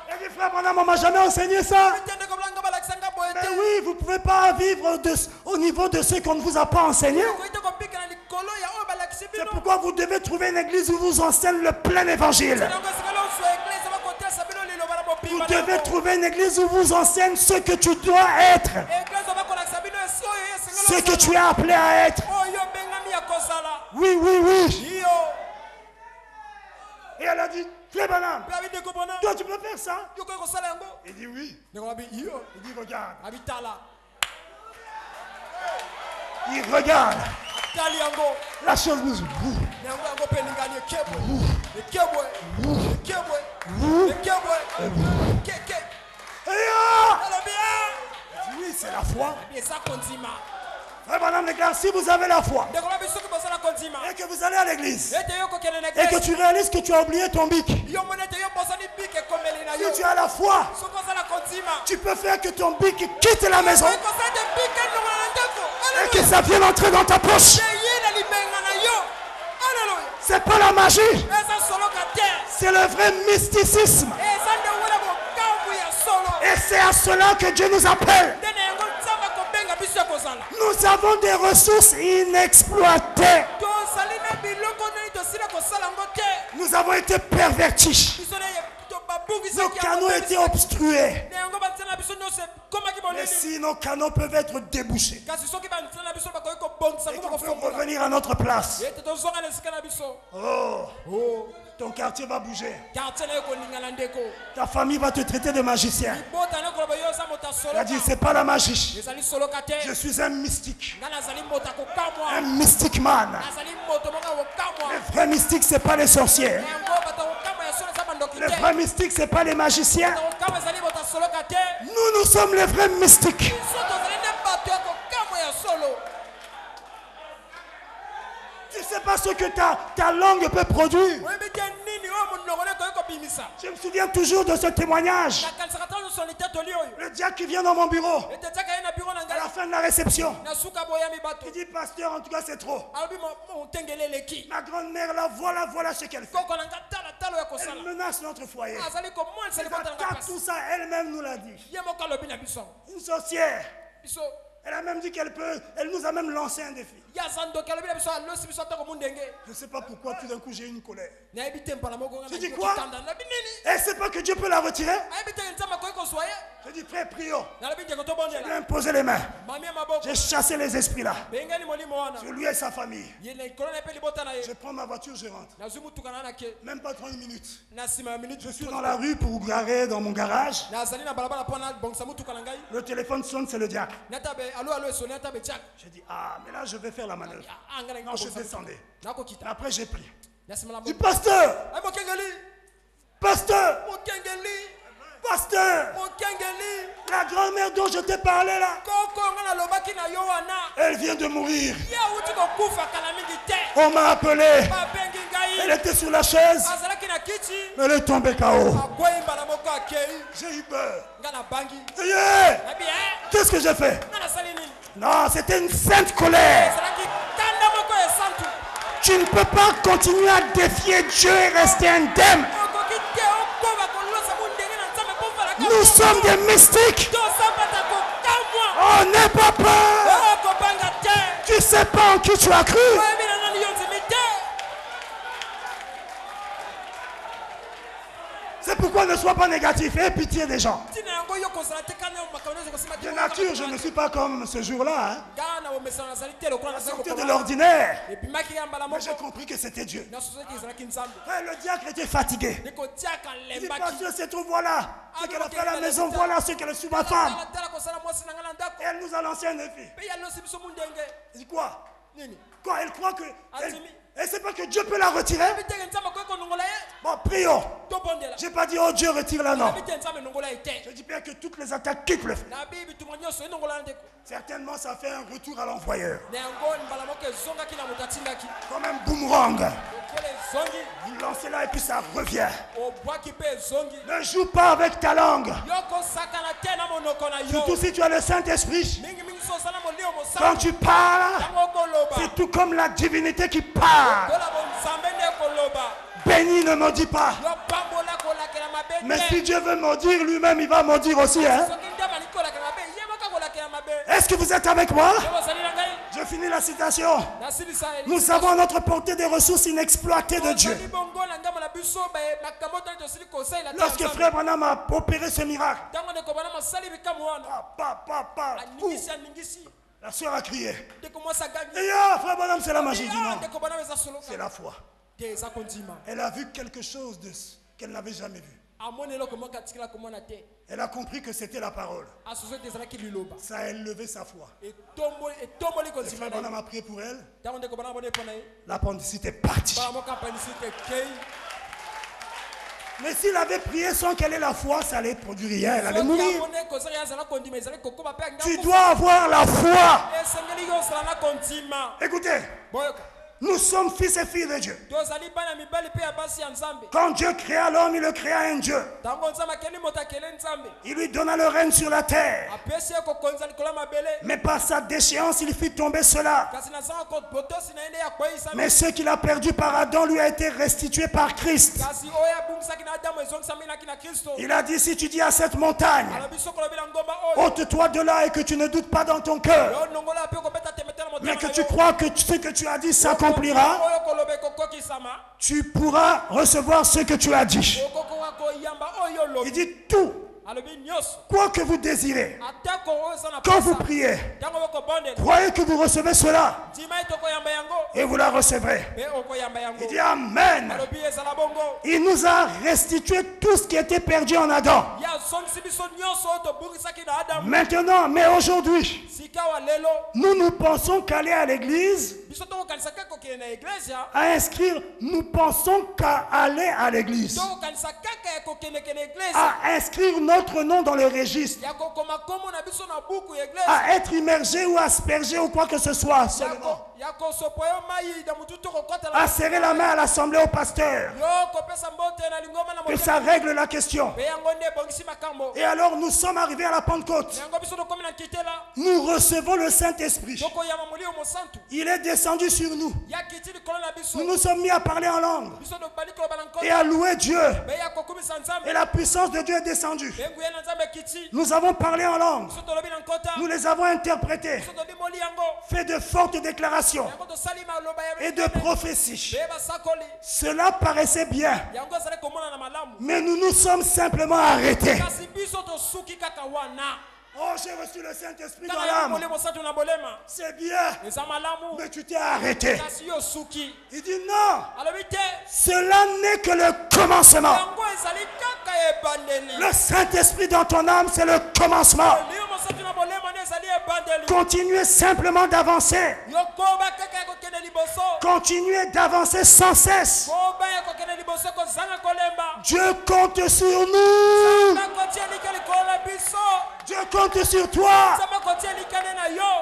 Elle dit, frère Branham, on ne m'a jamais enseigné ça. Mais oui, vous ne pouvez pas vivre au niveau de ce qu'on ne vous a pas enseigné. C'est pourquoi vous devez trouver une église où vous enseigne le plein évangile. Vous devez trouver une église où vous enseigne ce que tu dois être, ce que tu es appelé à être. Oui, oui, oui. Et elle a dit, frère Branham, toi tu peux faire ça? Il dit oui. Il dit regarde. Il regarde. La chose bouge. Oui, c'est la foi. Frère Branham déclare, si vous avez la foi et que vous allez à l'église et que tu réalises que tu as oublié ton bic, si tu as la foi, tu peux faire que ton bic quitte la maison ça vient d'entrer dans ta poche. C'est pas la magie. C'est le vrai mysticisme. Et c'est à cela que Dieu nous appelle. Nous avons des ressources inexploitées. Nous avons été pervertis. Nos canaux étaient obstrués. Mais si nos canaux peuvent être débouchés, et qu'on peut revenir à notre place. Oh, ton quartier va bouger. Ta famille va te traiter de magicien. Il a dit, c'est pas la magie. Je suis un mystique. Un mystic man. Les vrais mystiques, c'est pas les sorciers. Les vrais mystiques, c'est pas les magiciens. Nous sommes les vrais mystiques. Tu ne sais pas ce que ta langue peut produire. Je me souviens toujours de ce témoignage. Le diacre qui vient dans mon bureau à la fin de la réception. Il dit, pasteur, en tout cas c'est trop. Ma grand-mère là, voilà ce qu'elle fait. Elle menace notre foyer. Elle attaque tout ça, elle-même nous l'a dit. Une sorcière. Elle a même dit elle nous a même lancé un défi. Je ne sais pas pourquoi tout d'un coup j'ai eu une colère. Je dis quoi? Elle ne sait pas que Dieu peut la retirer. Je dis frère, prions. Je lui ai imposé les mains. J'ai chassé les esprits là. Sur lui et sa famille. Je prends ma voiture, je rentre. Même pas 30 minutes. Je suis dans la rue pour garer dans mon garage. Le téléphone sonne, c'est le diacre. J'ai dit, ah, mais là je vais faire la manœuvre. Non, je descendais. Après j'ai pris. Du pasteur! Pasteur! Pasteur! La grand-mère dont je t'ai parlé là, elle vient de mourir. On m'a appelé. Elle était sur la chaise. Elle est tombée KO. J'ai eu peur. Qu'est-ce que j'ai fait? Non, c'était une sainte colère. Tu ne peux pas continuer à défier Dieu et rester indemne. Nous sommes des mystiques. Oh, n'aie pas peur. Tu ne sais pas en qui tu as cru. C'est pourquoi ne sois pas négatif. Aie pitié des gens. De nature, je ne suis pas comme ce jour-là. Sortir de l'ordinaire. Mais j'ai compris que c'était Dieu. Le diacre était fatigué. Il dit, pasteur, c'est tout, voilà. Ce qu'elle a fait à la maison, voilà ce qu'elle est sur ma femme. Et elle nous a lancé un défi. Il dit quoi? Quoi? Elle croit que... Elle ne sait pas que Dieu peut la retirer. Bon, prions. Je n'ai pas dit, oh Dieu, retire-la, non. Je dis bien que toutes les attaques quittent le feu. Certainement, ça fait un retour à l'envoyeur. Comme un boomerang. Vous lancez là et puis ça revient. Ne joue pas avec ta langue. Surtout si tu as le Saint-Esprit. Quand tu parles, c'est tout comme la divinité qui parle. Béni ne maudit pas. Mais si Dieu veut maudire, lui-même il va maudire aussi. Hein? Est-ce que vous êtes avec moi? Je finis la citation. Nous avons à notre portée des ressources inexploitées de Dieu. Lorsque Frère Branham a opéré ce miracle, la soeur a crié. Frère Branham, c'est la magie. Du non, c'est la foi. Elle a vu quelque chose qu'elle n'avait jamais vu. Elle a compris que c'était la parole. Ça a élevé sa foi. Frère Branham a prié pour elle. L'appendicite est partie. Mais s'il avait prié sans qu'elle ait la foi, ça allait produire rien. Elle allait mourir. Tu dois avoir la foi. Écoutez. Nous sommes fils et filles de Dieu. Quand Dieu créa l'homme, il le créa un Dieu. Il lui donna le règne sur la terre. Mais par sa déchéance, il fit tomber cela. Mais ce qu'il a perdu par Adam lui a été restitué par Christ. Il a dit, si tu dis à cette montagne, ôte-toi de là et que tu ne doutes pas dans ton cœur, mais que tu crois que ce que tu as dit s'accomplira, tu pourras recevoir ce que tu as dit. Il dit tout. Quoi que vous désirez, quand vous priez, croyez que vous recevez cela et vous la recevrez. Il dit Amen. Il nous a restitué tout ce qui était perdu en Adam. Maintenant, mais aujourd'hui, nous pensons qu'aller à l'église, à inscrire, nous pensons qu'à aller à l'église, à inscrire notre nom dans le registre, à être immergé ou aspergé ou quoi que ce soit seulement, à serrer la main à l'assemblée au pasteur, que ça règle la question. Et alors nous sommes arrivés à la Pentecôte. Nous recevons le Saint-Esprit. Il est descendu sur nous. Nous nous sommes mis à parler en langue et à louer Dieu. Et la puissance de Dieu est descendue. Nous avons parlé en langue. Nous les avons interprétés. Fait de fortes déclarations et de prophéties. Cela paraissait bien. Mais nous nous sommes simplement arrêtés. Oh, j'ai reçu le Saint-Esprit dans l'âme. C'est bien. Mais tu t'es arrêté. Il dit non. Cela n'est que le commencement. Le Saint-Esprit dans ton âme, c'est le commencement. Continuez simplement d'avancer. Continuez d'avancer sans cesse. Dieu compte sur nous. Dieu compte sur toi.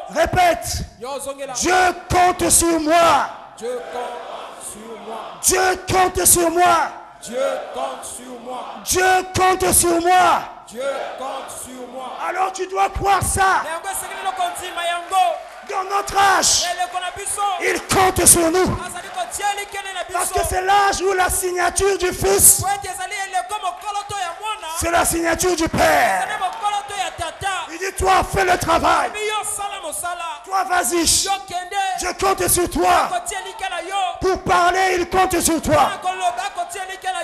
Répète. Dieu compte sur moi. Dieu compte sur moi. Dieu compte sur moi. Dieu compte sur moi. Dieu compte sur moi. Alors tu dois croire ça. Dans notre âge, il compte sur nous. Parce que c'est l'âge où la signature du Fils, c'est la signature du Père. Il dit, toi, fais le travail. Toi, vas-y. Je compte sur toi. Pour parler, il compte sur toi.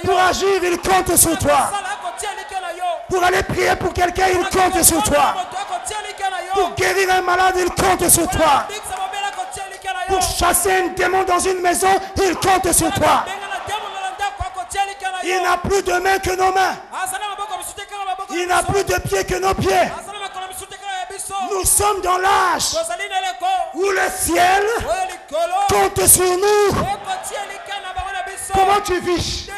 Pour agir, il compte sur toi. Pour aller prier pour quelqu'un, il compte sur toi. Pour guérir un malade, il compte sur toi. Pour chasser un démon dans une maison, il compte sur toi. Il n'a plus de mains que nos mains. Il n'a plus de pieds que nos pieds. Nous sommes dans l'âge où le ciel compte sur nous. Comment tu vis?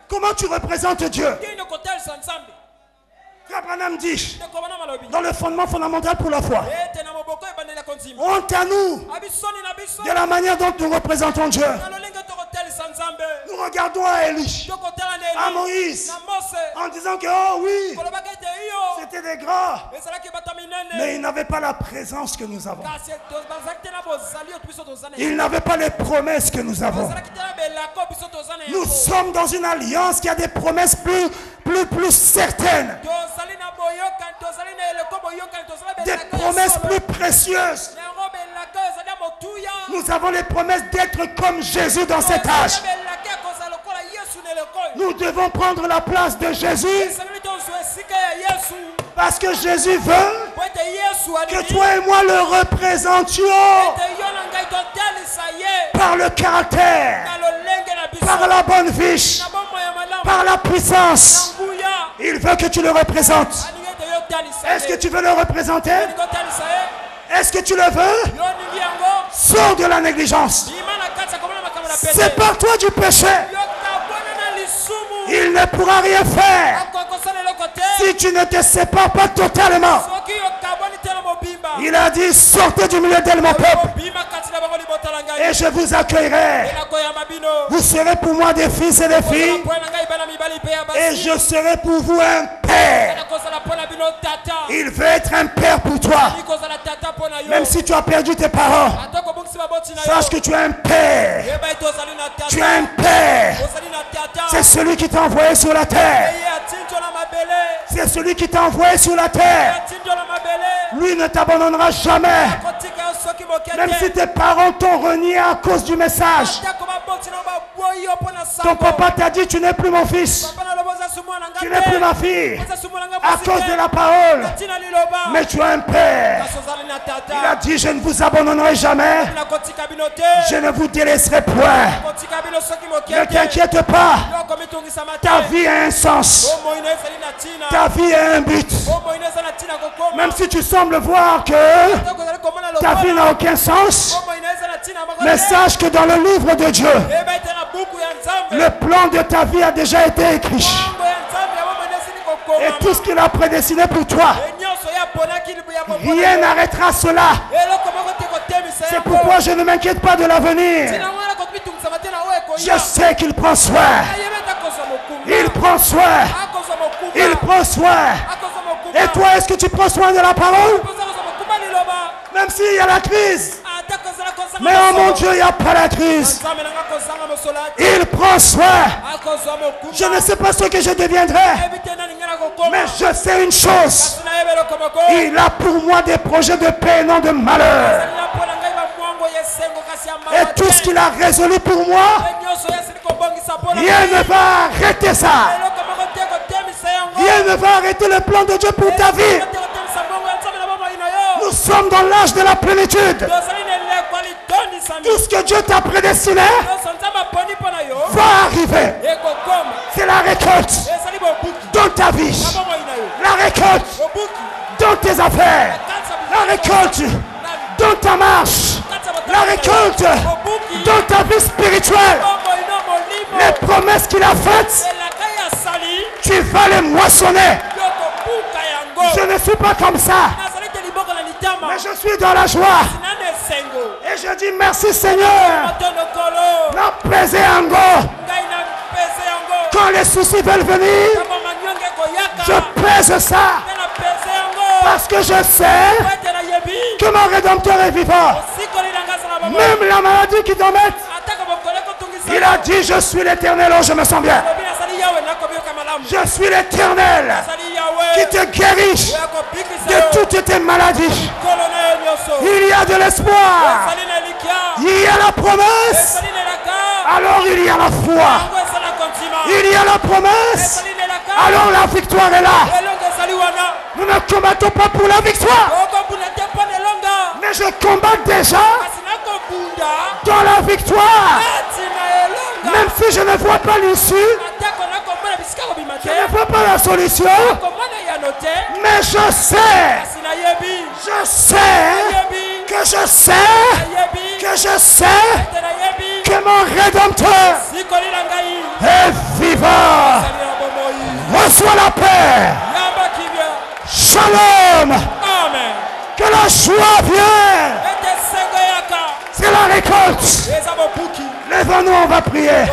Comment tu représentes Dieu? Abraham dit, dans le fondement fondamental pour la foi, honte à nous de la manière dont nous représentons Dieu. Nous regardons à Élie, à Moïse, en disant que, oh oui, c'était des grands, mais ils n'avaient pas la présence que nous avons. Ils n'avaient pas les promesses que nous avons. Nous sommes dans une alliance qui a des promesses plus certaines. Des promesses plus précieuses. Nous avons les promesses d'être comme Jésus dans cet âge. Nous devons prendre la place de Jésus. Parce que Jésus veut que toi et moi le représentions par le caractère, par la bonne vie, par la puissance. Il veut que tu le représentes. Est-ce que tu veux le représenter? Est-ce que tu le veux? Sors de la négligence. Sépare-toi du péché. Il ne pourra rien faire si tu ne te sépares pas totalement. Il a dit, sortez du milieu d'elle, mon peuple. Et je vous accueillerai. Vous serez pour moi des fils et des filles. Et je serai pour vous un père. Il veut être un père pour toi. Même si tu as perdu tes parents, sache que tu es un père. Tu es un père. C'est celui qui t'a envoyé sur la terre. C'est celui qui t'a envoyé sur la terre. Lui ne t'abandonnera jamais. Même si tes parents t'ont renié à cause du message. Ton papa t'a dit tu n'es plus mon fils. Tu n'es plus ma fille. À cause de la parole. Mais tu es un père. Il a dit je ne vous abandonnerai jamais. Je ne vous délaisserai point. Ne t'inquiète pas. Ta vie a un sens. Ta vie a un but. Même si tu sembles voir que ta vie n'a aucun sens, mais sache que dans le livre de Dieu, le plan de ta vie a déjà été écrit. Et tout ce qu'il a prédestiné pour toi, rien n'arrêtera cela. C'est pourquoi je ne m'inquiète pas de l'avenir. Je sais qu'il prend soin. Il prend soin. Il prend soin. Et toi, est-ce que tu prends soin de la parole? Même s'il y a la crise. Mais oh mon Dieu, il n'y a pas la crise. Il prend soin. Je ne sais pas ce que je deviendrai. Mais je sais une chose. Il a pour moi des projets de paix et non de malheur. Et tout ce qu'il a résolu pour moi, rien ne va arrêter ça. Rien ne va arrêter le plan de Dieu pour ta vie. Nous sommes dans l'âge de la plénitude. Tout ce que Dieu t'a prédestiné va arriver. C'est la récolte dans ta vie. La récolte dans tes affaires. La récolte dans ta marche. La récolte dans ta vie spirituelle. Les promesses qu'il a faites, tu vas les moissonner. Je ne suis pas comme ça. Mais je suis dans la joie. Et je dis merci Seigneur. Quand les soucis veulent venir, je pèse ça. Parce que je sais que mon Rédempteur est vivant. Même la maladie qui t'embête, il a dit je suis l'Éternel. Oh, je me sens bien. Je suis l'Éternel qui te guérit de toutes tes maladies. Il y a de l'espoir. Il y a la promesse. Alors il y a la foi. Il y a la promesse. Alors la victoire est là. Nous ne combattons pas pour la victoire. Mais je combats déjà dans la victoire. Même si je ne vois pas l'issue, je ne vois pas la solution, mais je sais que mon Rédempteur est vivant. Reçois la paix. Shalom. Que la joie vienne. C'est la récolte. Lève-nous, on va prier.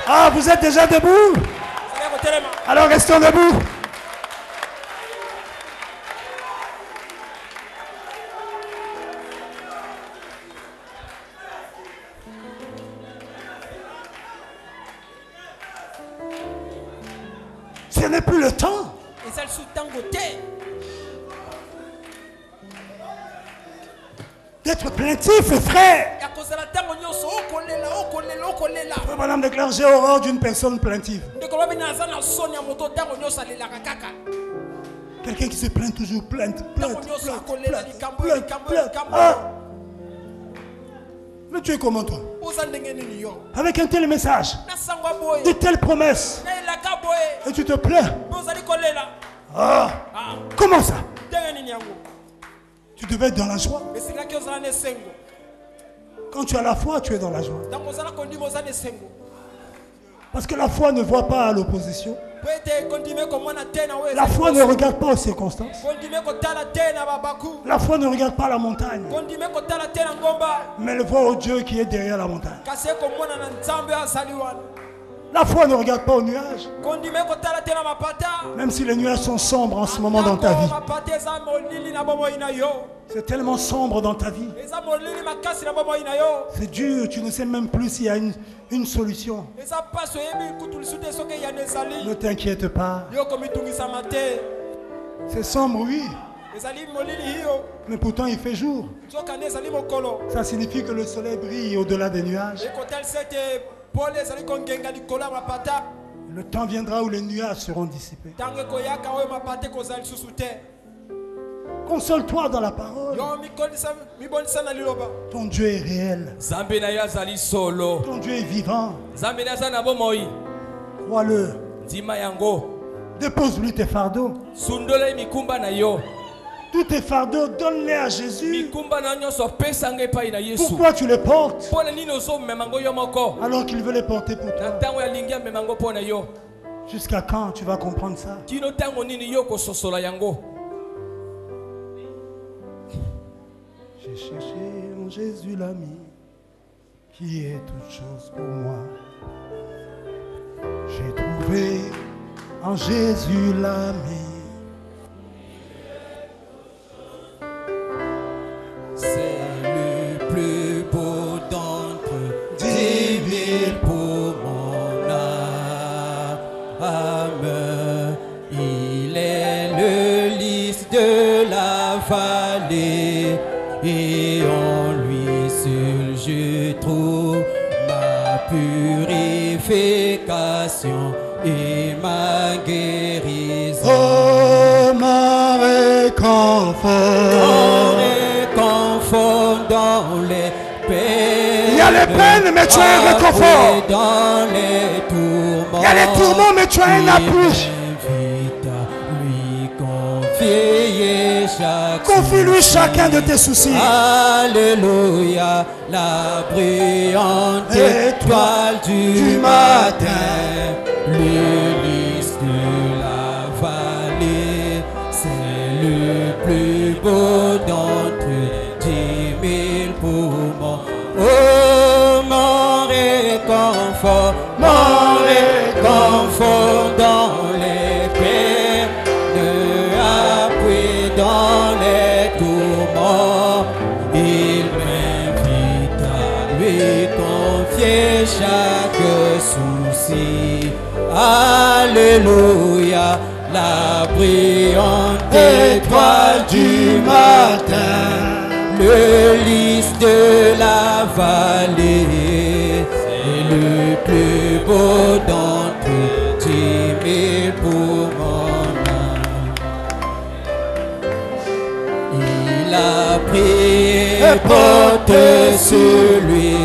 Ah, vous êtes déjà debout? Alors restons debout. Ce n'est plus le temps. D'être plaintif, frère. Madame déclare, j'ai horreur d'une personne plaintive. Quelqu'un qui se plaint toujours, plainte. Ah. Mais tu es comment toi? Avec un tel message, de telles promesses, et tu te plains. Ah. Comment ça? Tu devais être dans la joie. Quand tu as la foi, tu es dans la joie. Parce que la foi ne voit pas à l'opposition. La foi ne regarde pas aux circonstances. La foi ne regarde pas la montagne. Mais elle voit au Dieu qui est derrière la montagne. La foi ne regarde pas aux nuages. Même si les nuages sont sombres en ce moment dans ta vie. C'est tellement sombre dans ta vie. C'est dur, tu ne sais même plus s'il y a une solution. Ne t'inquiète pas. C'est sombre, oui. Mais pourtant il fait jour. Ça signifie que le soleil brille au-delà des nuages. Le temps viendra où les nuages seront dissipés. Console-toi dans la parole. Ton Dieu est réel. Ton Dieu est vivant. Crois-le. Dépose-lui tes fardeaux. Tous tes fardeaux, donne-les à Jésus. Pourquoi tu les portes alors qu'il veut les porter pour toi? Jusqu'à quand tu vas comprendre ça? J'ai cherché en Jésus l'ami qui est toute chose pour moi. J'ai trouvé en Jésus l'ami. C'est le plus beau d'entre 10 000 pour mon âme. Il est le lys de la vallée et en lui seul je trouve ma purification et ma guérison. Oh, ma réconfort. Dans les peines. Il y a les peines, mais tu as un réconfort. Dans les tourments. Il y a les tourments, mais tu as un appui. Confie-lui chacun de tes soucis. Alléluia, la brillante étoile du matin, le lys de la vallée, c'est le plus beau d'entre 10 000 poumons. Oh, mon réconfort dans les peines, appui dans les tourments. Il m'invite à lui confier chaque souci. Alléluia, la brillante étoile du matin, le lys de la vallée, c'est le plus beau d'entre 10 000 pour mon âme. Il a pris et porté sur lui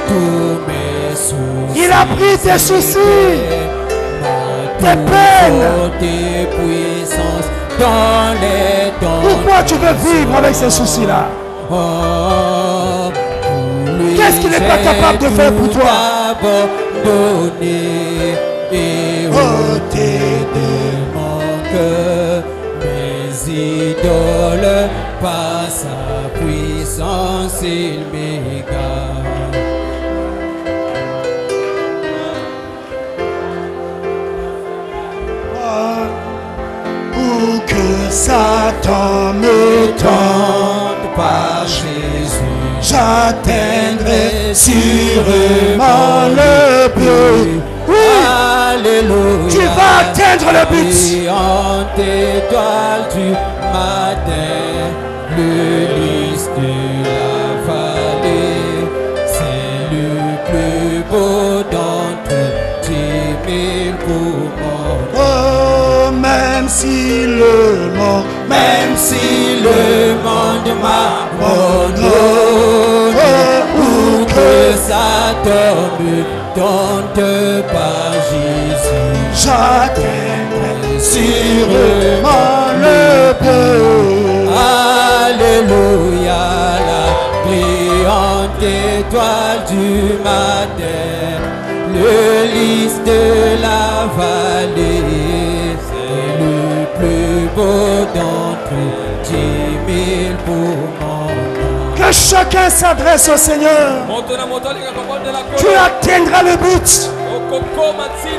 tous mes soucis. Il a pris tes soucis, tes peines. Tes puissances dans les dons. Pourquoi tu veux vivre avec ces soucis-là? Qu'est-ce qu'il n'est pas capable de faire pour toi? Et ôter de mon cœur mes idoles, par sa puissance il m'égare. Pour que Satan me tente par Jésus, j'atteindrai sûrement le but. Oui, alléluia, tu vas atteindre le but. brillante étoile du matin, le lys de la vallée, c'est le plus beau d'entre 10 000 poumons. Oh, même si le monde m'abandonne, ou que Satan me tente par Jésus, j'atteindrai sûrement le but. Alléluia, la brillante étoile du matin, Le lys de la vallée, c'est le plus beau d'entre 10 000 pour mon âme. Que chacun s'adresse au Seigneur. Tu atteindras le but.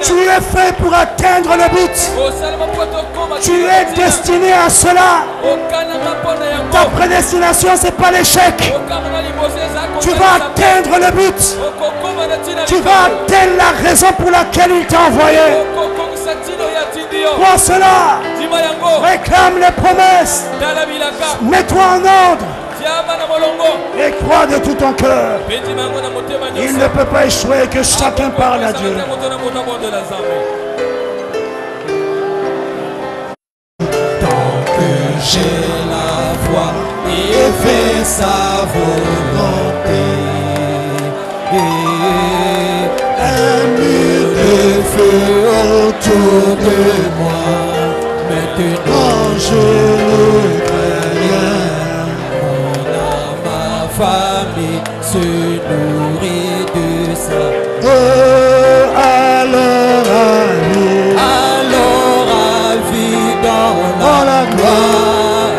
Tu es fait pour atteindre le but. Tu es destiné à cela. Ta prédestination, ce n'est pas l'échec. Tu vas atteindre le but. Tu vas atteindre la raison pour laquelle il t'a envoyé. Crois cela. Réclame les promesses. Mets-toi en ordre. Et crois de tout ton cœur. Il ne peut pas échouer, que chacun parle à Dieu. Tant que j'ai la foi et fais sa volonté, un mur de feu autour de moi. Maintenant je ne crains rien. Famille se nourrit de ça. Oh, alors à vie dans la gloire,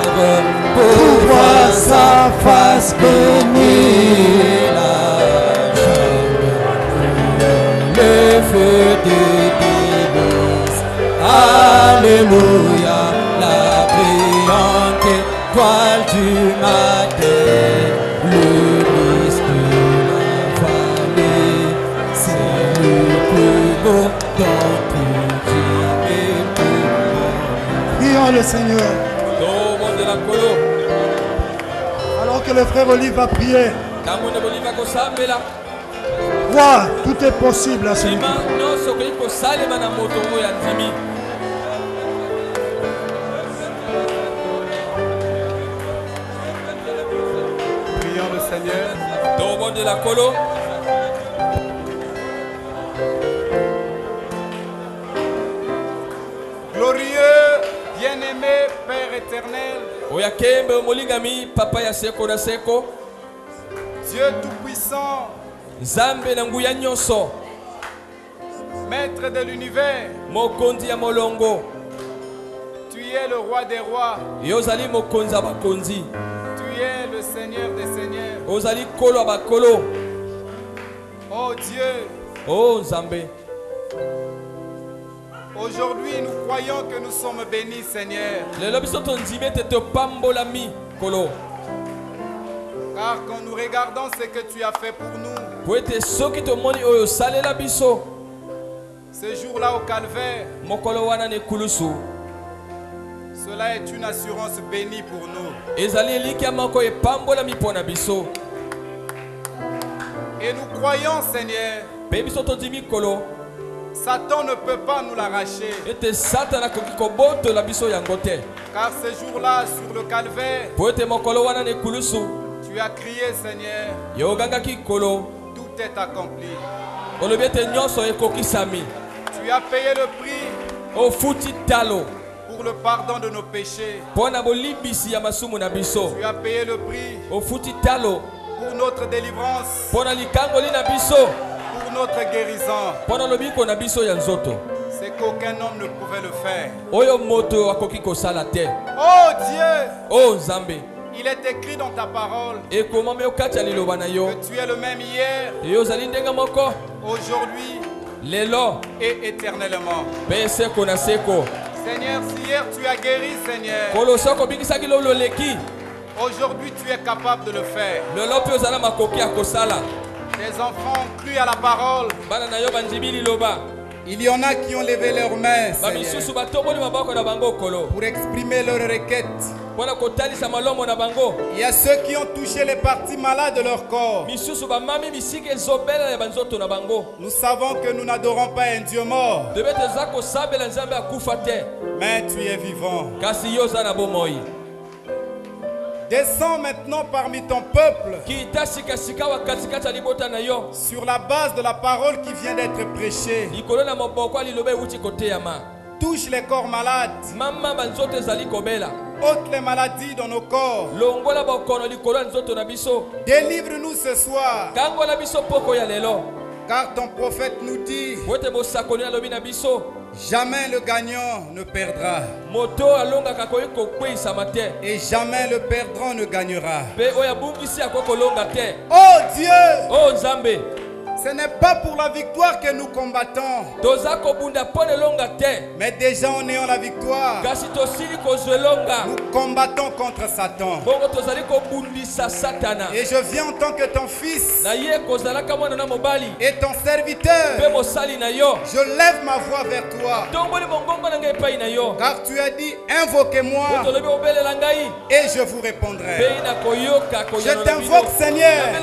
pour voir sa face bénie, la chambre, le feu de délice. Alléluia, la brillante étoile du matin. Prions le Seigneur. Alors que le frère Olive va prier, crois, tout est possible à celui qui croit. Prions le Seigneur. Glorieux, bien-aimé Père éternel, Dieu tout-puissant, Maître de l'univers, tu es le roi des rois, tu es le Seigneur des seigneurs. Oh Dieu, oh Zambé, aujourd'hui nous croyons que nous sommes bénis, Seigneur. Car quand nous regardons ce que tu as fait pour nous, ce jour-là au calvaire, cela est une assurance bénie pour nous. Et nous croyons, Seigneur, Satan ne peut pas nous l'arracher. Car ce jour-là, sur le calvaire, tu as crié, Seigneur, tout est accompli. Tu as payé le prix pour le pardon de nos péchés. Tu as payé le prix pour notre délivrance, pour notre guérison. C'est qu'aucun homme ne pouvait le faire. Oh Dieu, oh Zambé, il est écrit dans ta parole que tu es le même hier, aujourd'hui et éternellement. Seigneur, si hier tu as guéri, Seigneur, aujourd'hui tu es capable de le faire. Tes enfants ont cru à la parole. Il y en a qui ont levé leurs mains, Seigneur, pour exprimer leurs requêtes. Il y a ceux qui ont touché les parties malades de leur corps. Nous savons que nous n'adorons pas un Dieu mort, mais tu es vivant. Descends maintenant parmi ton peuple sur la base de la parole qui vient d'être prêchée. Touche les corps malades, ôte les maladies dans nos corps. Délivre-nous ce soir, Car ton prophète nous dit, jamais le gagnant ne perdra. Et jamais le perdant ne gagnera. Oh Dieu! Ce n'est pas pour la victoire que nous combattons. Mais déjà en ayant la victoire, nous combattons contre Satan. Et je viens en tant que ton fils et ton serviteur. Je lève ma voix vers toi. Car tu as dit, invoquez-moi et je vous répondrai. Je t'invoque, Seigneur,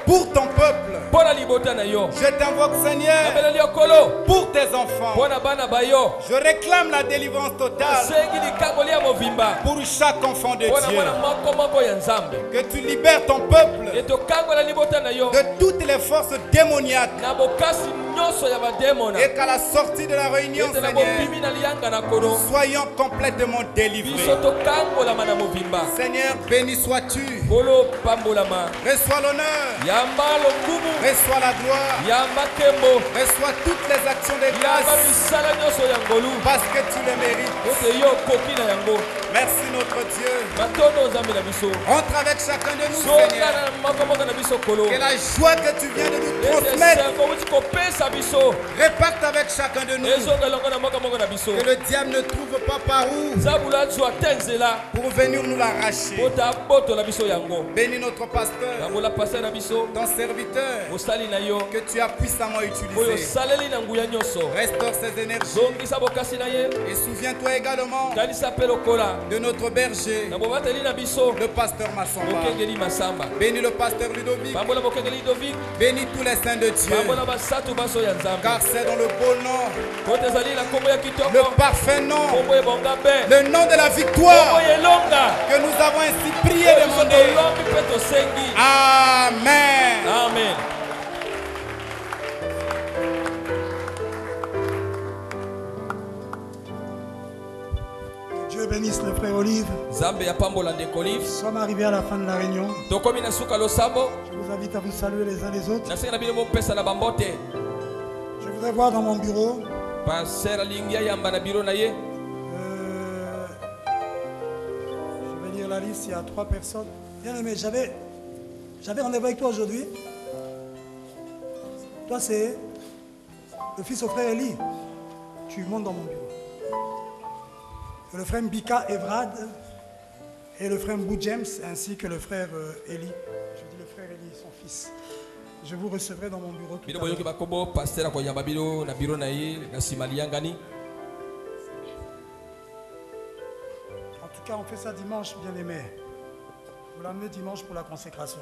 pour ton peuple. Je t'invoque, Seigneur, pour tes enfants. Je réclame la délivrance totale pour chaque enfant de Dieu. Que tu libères ton peuple de toutes les forces démoniaques. Et qu'à la sortie de la réunion, Seigneur, nous soyons complètement délivrés. Seigneur, béni sois-tu. Reçois l'honneur. Reçois la gloire. Reçois toutes les actions de grâce. Parce que tu les mérites. Merci notre Dieu. Entre avec chacun de nous, Seigneur. Que la joie que tu viens de nous transmettre réparte avec chacun de nous. Que le diable ne trouve pas par où pour venir nous l'arracher. Bénis notre pasteur, ton serviteur, que tu as puissamment utilisé. Restaure ses énergies. Et souviens-toi également de notre berger, le pasteur Massamba. Bénis le pasteur Ludovic. Bénis tous les saints de Dieu. Car c'est dans le beau nom, le parfait nom, le nom de la victoire, que nous avons ainsi prié et demandé. Amen. Amen. Dieu bénisse le frère Olive. Nous sommes arrivés à la fin de la réunion. Je vous invite à vous saluer les uns les autres. Je voudrais voir dans mon bureau. Je vais lire la liste, il y a 3 personnes. Bien aimé, j'avais rendez-vous avec toi aujourd'hui. Toi, c'est le fils au frère Eli. Tu montes dans mon bureau. Le frère Mbika Evrad et le frère Mbou James ainsi que le frère Eli. Je dis le frère Eli, son fils. Je vous recevrai dans mon bureau tout à l'heure. En tout cas, on fait ça dimanche, bien aimé. Vous l'amenez dimanche pour la consécration.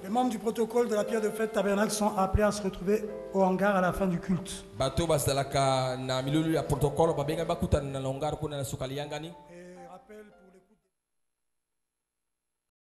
Les membres du protocole de la pierre de fête tabernacle sont appelés à se retrouver au hangar à la fin du culte.